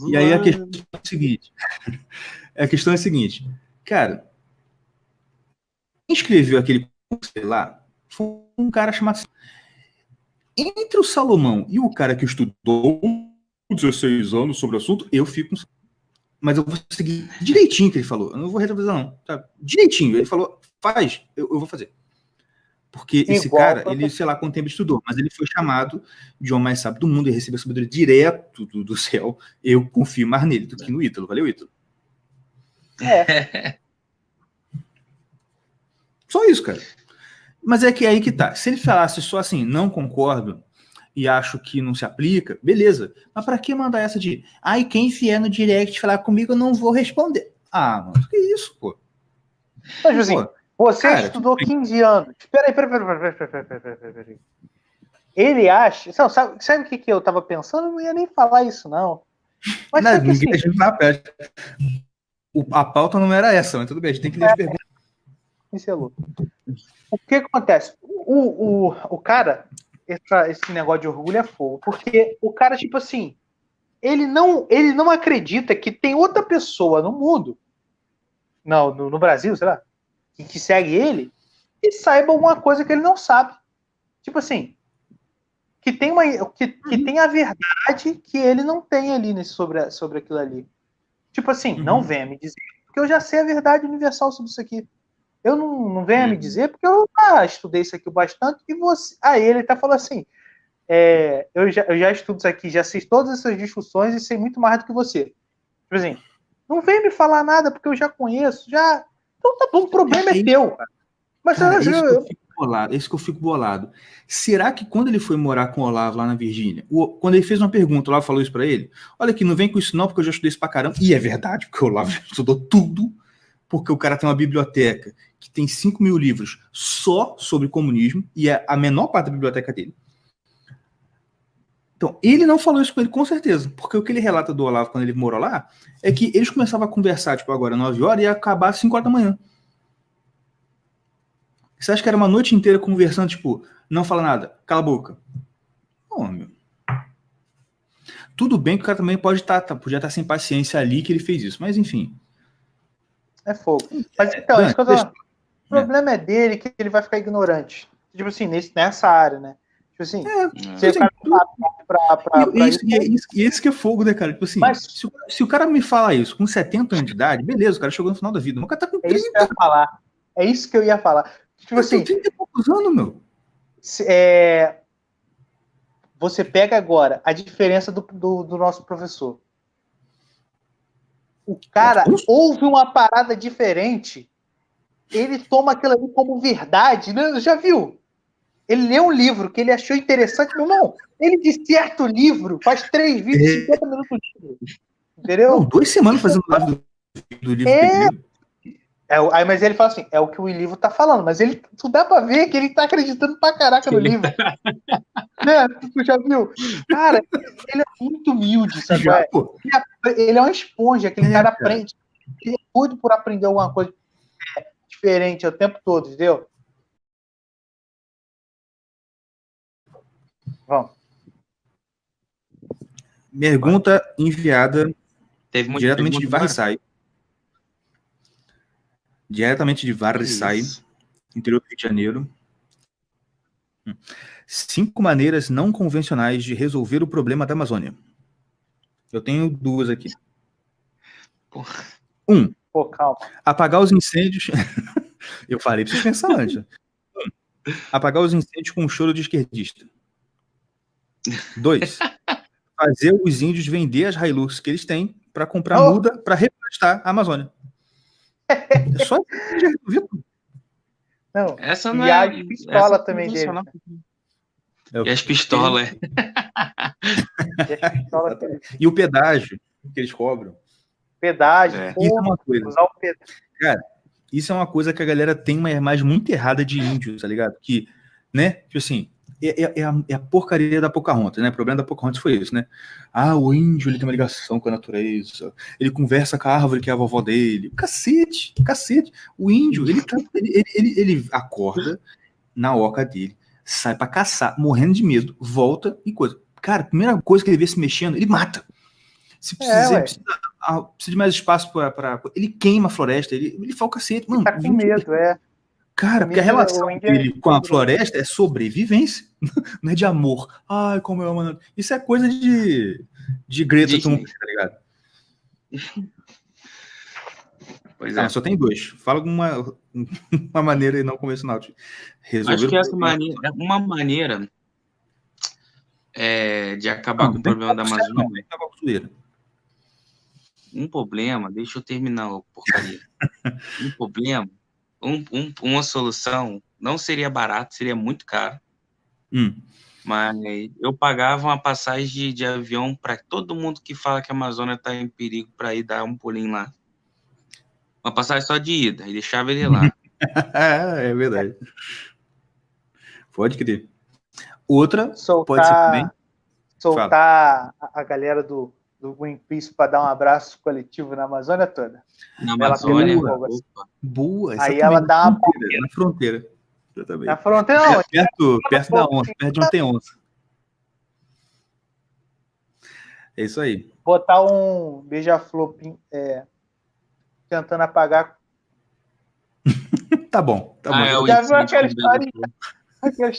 E aí a questão é a seguinte, cara, quem escreveu aquele conselho lá foi um cara chamado... Entre o Salomão e o cara que estudou 16 anos sobre o assunto, eu fico... Mas eu vou seguir direitinho o que ele falou. Eu não vou retrovisar, não. Tá? Direitinho. Ele falou, faz, eu vou fazer. Porque esse cara, ele, sei lá quanto tempo estudou, mas ele foi chamado de homem mais sábio do mundo e recebeu sabedoria direto do céu. Eu confio mais nele do que no Ítalo. Valeu, Ítalo? Só isso, cara. Mas é que aí que tá. Se ele falasse só assim, não concordo e acho que não se aplica, beleza. Mas pra que mandar essa de quem vier no direct falar comigo, eu não vou responder. Mano, que isso, pô? Mas, Josinho, você estudou 15 anos. Peraí. Ele acha... Sabe o que eu tava pensando? Eu não ia nem falar isso, não. Mas não, ninguém assim, a pauta não era essa, mas tudo bem, a gente tem que ler as perguntas. Isso é louco. O que acontece? O cara, esse negócio de orgulho é fogo, porque o cara, tipo assim, ele não acredita que tem outra pessoa no mundo, no Brasil, sei lá, que segue ele e saiba alguma coisa que ele não sabe. Tipo assim, que tem a verdade que ele não tem ali sobre aquilo ali. Tipo assim, não venha me dizer, porque eu já sei a verdade universal sobre isso aqui. Eu não venha me dizer, porque eu estudei isso aqui bastante, e você... Aí ele até falou assim, eu já estudo isso aqui, já sei todas essas discussões e sei muito mais do que você. Tipo assim, não vem me falar nada, porque eu já conheço, já... Então tá bom, o problema é teu. Mas cara, isso que eu fico bolado. Será que quando ele foi morar com o Olavo lá na Virgínia, quando ele fez uma pergunta, o Olavo falou isso pra ele? Olha aqui, não vem com isso não, porque eu já estudei isso pra caramba. E é verdade, porque o Olavo já estudou tudo, porque o cara tem uma biblioteca que tem 5 mil livros só sobre comunismo, e é a menor parte da biblioteca dele. Então, ele não falou isso com ele, com certeza, porque o que ele relata do Olavo quando ele morou lá, é que eles começavam a conversar, tipo, agora 9 horas, e ia acabar às 5 horas da manhã. Você acha que era uma noite inteira conversando, tipo, não fala nada, cala a boca? Meu. Tudo bem que o cara também podia estar sem paciência ali que ele fez isso, mas enfim. É fogo. Mas então, isso que eu tô... O problema é dele que ele vai ficar ignorante. Tipo assim, nessa área, né? Tipo assim, isso que é fogo, né, cara? Tipo assim, mas, se o cara me fala isso com 70 anos de idade, beleza, o cara chegou no final da vida. Mas o cara tá com 30. É isso que eu ia falar. É isso que eu ia falar. Tipo assim, 30 e poucos anos, meu. Você pega agora a diferença do nosso professor. O cara ouve uma parada diferente, ele toma aquilo ali como verdade, né? Já viu? Ele lê um livro que ele achou interessante, meu irmão, ele disserta o livro, faz 3 vídeos, 50 minutos de livro. Entendeu? Não, 2 semanas fazendo live do livro. Aí, mas ele fala assim, é o que o livro tá falando, mas tu dá pra ver que ele tá acreditando pra caraca no livro. Né? Tu já viu? Cara, ele é muito humilde, sabe? Ele é uma esponja, aquele cara aprende. Ele é doido por aprender alguma coisa diferente o tempo todo, entendeu? Vamos. Pergunta enviada diretamente de Varriçai. Diretamente de Varriçai, interior do Rio de Janeiro. 5 maneiras não convencionais de resolver o problema da Amazônia. Eu tenho 2 aqui. Pô, calma. Apagar os incêndios. Eu falei pra vocês pensar antes. Apagar os incêndios com um choro de esquerdista. 2. Fazer os índios vender as Hilux que eles têm para comprar muda para reflorestar a Amazônia. É só já resolveu tudo. Não, essa e não a é. pistola Essa também dele. E as pistolas. E o pedágio que eles cobram. Pedágio. Isso é uma coisa. Usar o pedágio. Cara, isso é uma coisa que a galera tem uma imagem muito errada de índio, tá ligado? Que, né? Tipo assim, é a porcaria da Pocahontas, né? O problema da Pocahontas foi isso, né? Ah, o índio, ele tem uma ligação com a natureza. Ele conversa com a árvore que é a vovó dele. Cacete. O índio, ele acorda na oca dele, sai pra caçar, morrendo de medo, volta e coisa. Cara, a primeira coisa que ele vê se mexendo, ele mata. Se precisa de mais espaço para ele queima a floresta, ele fala o cacete. Mano, tá com medo, Cara, porque a relação dele com a floresta é sobrevivência, não é de amor. Ai, como eu amo. Isso é coisa de Greta Thunberg, tá ligado? Pois é. Só tem 2. Fala de uma maneira não convencional de resolver. Acho que essa é uma maneira de acabar com o problema da Amazônia. Um problema, deixa eu terminar, porcaria. Um problema, uma solução, não seria barato, seria muito caro. Mas eu pagava uma passagem de avião para todo mundo que fala que a Amazônia está em perigo para ir dar um pulinho lá. Uma passagem só de ida, e deixava ele lá. É verdade. Pode crer. Outra, pode ser também. Soltar a galera do Greenpeace para dar um abraço coletivo na Amazônia toda. Na Amazônia. Boa. Aí ela dá uma na fronteira. Exatamente. Na fronteira, não. Perto da onça, perto de onde tem onça. É isso aí. Botar um beija-flor tentando apagar. Tá bom. Já viu aquela história?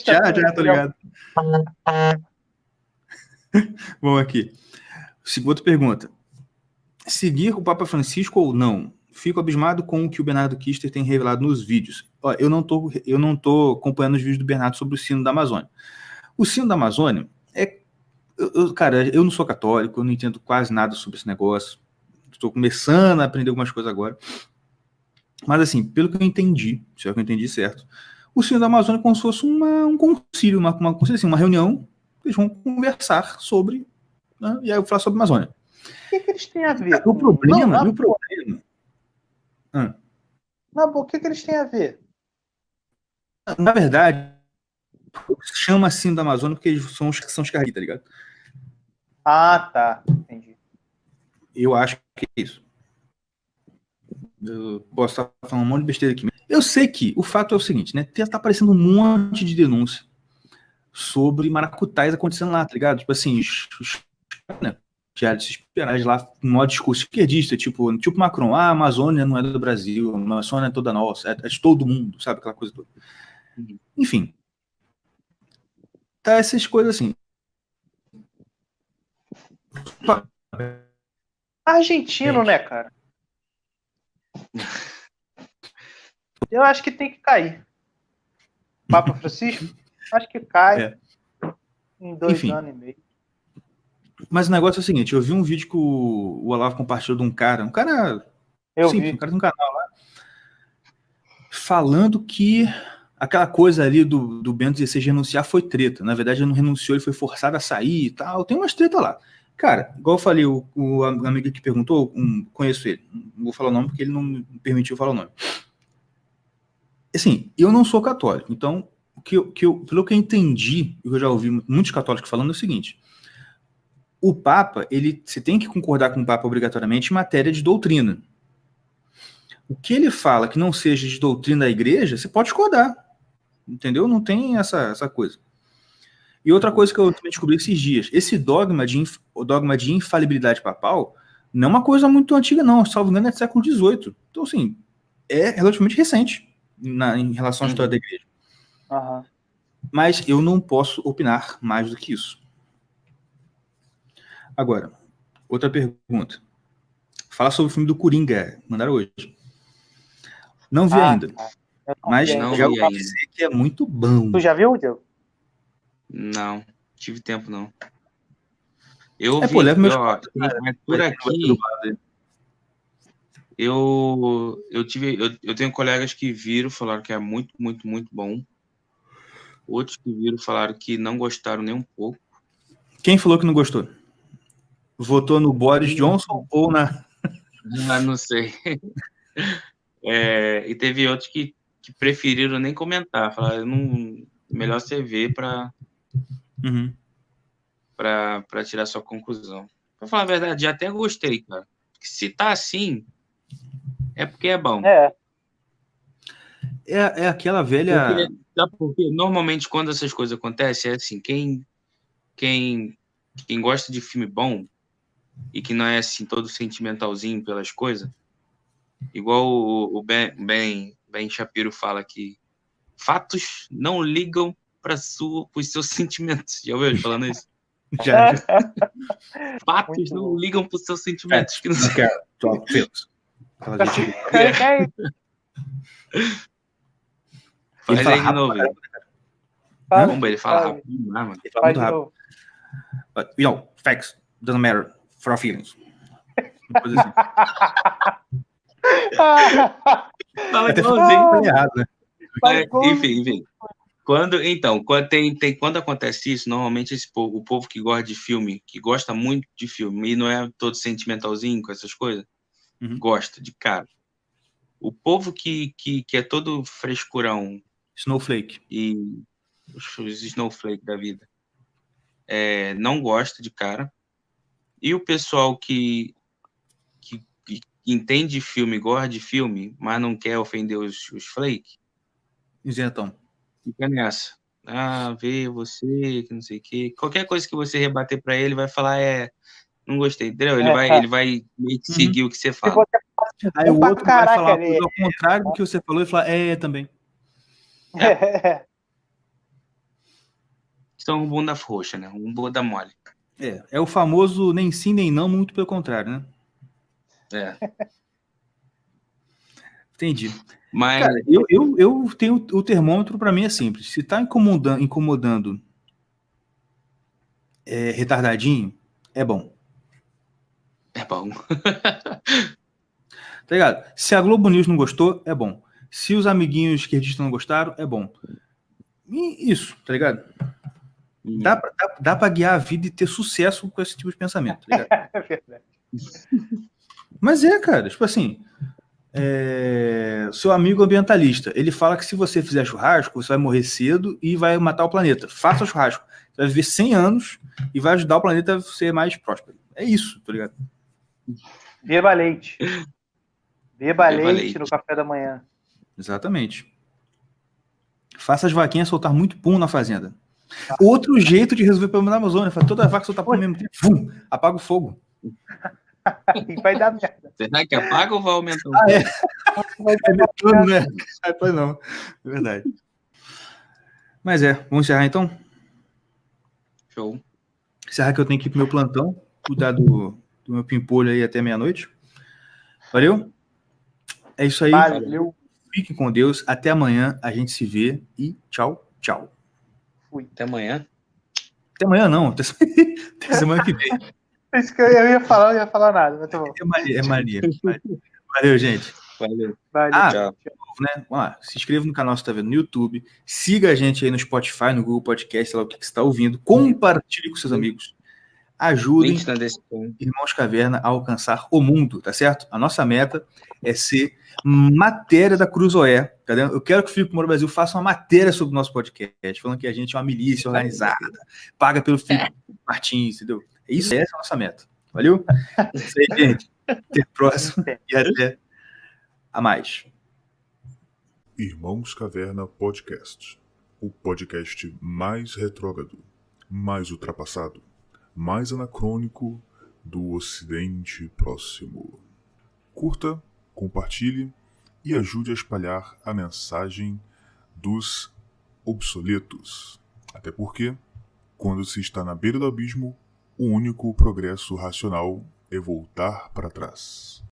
Já, tô ligado. Vamos aqui. Outra pergunta. Seguir o Papa Francisco ou não? Fico abismado com o que o Bernardo Kister tem revelado nos vídeos. Ó, eu não tô acompanhando os vídeos do Bernardo sobre o sino da Amazônia. O sino da Amazônia cara, eu não sou católico, eu não entendo quase nada sobre esse negócio. Estou começando a aprender algumas coisas agora. Mas assim, pelo que eu entendi, se é que eu entendi certo, o sino da Amazônia é como se fosse um concílio, uma reunião, eles vão conversar sobre, né, e aí eu vou falar sobre a Amazônia. O que eles têm a ver? O problema... O que eles têm a ver? Na verdade, chama assim da Amazônia porque eles são os carris, tá ligado? Ah, tá. Entendi. Eu acho que é isso. Eu posso estar falando um monte de besteira aqui. Eu sei que o fato é o seguinte, né? Tá aparecendo um monte de denúncia sobre maracutais acontecendo lá, tá ligado? Tipo assim, né? Já de espionagem lá, um modo discurso esquerdista, tipo Macron, a Amazônia não é do Brasil, a Amazônia é toda nossa, é de todo mundo, sabe? Aquela coisa toda. Enfim. Tá essas coisas assim. Argentino, né, cara? Eu acho que tem que cair. Papa Francisco? Acho que cai em 2 anos e meio. Mas o negócio é o seguinte, eu vi um vídeo que o Olavo compartilhou de um cara um cara de um canal lá, falando que aquela coisa ali do Bento XVI renunciar foi treta. Na verdade, ele não renunciou, ele foi forçado a sair e tal. Tem umas treta lá. Cara, igual eu falei, o amigo que perguntou, conheço ele. Não vou falar o nome porque ele não me permitiu falar o nome. Assim, eu não sou católico. Então, pelo que eu entendi, e eu já ouvi muitos católicos falando, é o seguinte. O Papa, você tem que concordar com o Papa obrigatoriamente em matéria de doutrina. O que ele fala que não seja de doutrina da igreja, você pode discordar. Entendeu? Não tem essa coisa. E outra coisa que eu também descobri esses dias, esse dogma de infalibilidade papal não é uma coisa muito antiga, não. Salvo engano, é do século XVIII. Então, assim, é relativamente recente em relação à história da igreja. Uhum. Mas eu não posso opinar mais do que isso. Agora, outra pergunta. Falar sobre o filme do Coringa. Mandaram hoje. Não vi ainda. Mas não já vi ouvi dizer que é muito bom. Tu já viu, Diego? Não, tive tempo não. Eu Pô, leva meus mas por aqui eu tenho colegas que viram, falaram que é muito, muito, muito bom. Outros que viram falaram que não gostaram nem um pouco. Quem falou que não gostou? Votou no Boris Johnson ou na... Não sei. E teve outros que preferiram nem comentar. Falaram, melhor você ver para tirar sua conclusão. Pra falar a verdade, já até gostei, cara. Porque se tá assim, é porque é bom. É aquela velha... Porque normalmente quando essas coisas acontecem, é assim, quem gosta de filme bom e que não é assim todo sentimentalzinho pelas coisas, igual o Ben Shapiro fala que fatos não ligam para os seus sentimentos. Já ouviu ele falando isso? Já. Fatos não ligam para os seus sentimentos. Que não sei. Faz aí de novo. Vamos, ele fala rápido. Ele fala muito rápido. But, facts doesn't matter for our feelings. Uma coisa assim. Fala igualzinho. Errado, né? Enfim. Quando acontece isso, normalmente o povo que gosta de filme, que gosta muito de filme, e não é todo sentimentalzinho com essas coisas, gosta de cara. O povo que é todo frescurão, Snowflake. E os Snowflake da vida, não gosta de cara. E o pessoal que entende de filme, gosta de filme, mas não quer ofender os flake, Isentão. Fica nessa. Vê você, que não sei o quê. Qualquer coisa que você rebater para ele, vai falar, não gostei, entendeu? Ele vai meio que seguir o que você fala. Aí o outro vai falar ao contrário do que você falou e falar, também. São um bunda roxa, né? Um bunda mole. É o famoso nem sim, nem não, muito pelo contrário, né? Entendi. Mas, cara, eu tenho o termômetro, para mim é simples. Se tá incomodando retardadinho, é bom. É bom. Tá ligado? Se a Globo News não gostou, é bom. Se os amiguinhos esquerdistas não gostaram, é bom. E isso, tá ligado? Dá pra guiar a vida e ter sucesso com esse tipo de pensamento, tá ligado? É verdade. Mas cara, tipo assim, seu amigo ambientalista, ele fala que se você fizer churrasco, você vai morrer cedo e vai matar o planeta. Faça churrasco. Você vai viver 100 anos e vai ajudar o planeta a ser mais próspero. É isso, tá ligado? Beba leite. Beba leite no café da manhã. Exatamente. Faça as vaquinhas soltar muito pum na fazenda. Outro jeito de resolver o problema da Amazônia, faz toda a vaca soltar pum ao mesmo tempo, apaga o fogo. Vai dar merda. Será que apaga ou vai aumentar? Né? Pois não. É verdade. Mas vamos encerrar então? Show. Encerrar que eu tenho que ir pro meu plantão, cuidar do meu pimpolho aí até meia-noite. Valeu? É isso aí. Valeu. Fiquem com Deus. Até amanhã. A gente se vê. E tchau, tchau. Fui. Até amanhã? Até amanhã não. Até semana que vem. Isso que eu ia falar, não ia falar nada. Mas tá bom. É mania. Valeu, gente. Valeu. Tchau. Né? Vamos lá. Se inscreva no canal se está vendo no YouTube. Siga a gente aí no Spotify, no Google Podcast, sei lá o que você está ouvindo. Compartilhe com seus amigos. Ajudem Irmãos Caverna a alcançar o mundo, tá certo? A nossa meta é ser matéria da Cruzoé, tá vendo? Eu quero que o Filipe Moura Brasil faça uma matéria sobre o nosso podcast, falando que a gente é uma milícia organizada, paga pelo Filipe Martins, entendeu? Essa é a nossa meta. Valeu? É isso aí, gente. Até a próxima e até a mais. Irmãos Caverna Podcast. O podcast mais retrógrado, mais ultrapassado, mais anacrônico do Ocidente Próximo. Curta, compartilhe e ajude a espalhar a mensagem dos obsoletos. Até porque, quando se está na beira do abismo, o único progresso racional é voltar para trás.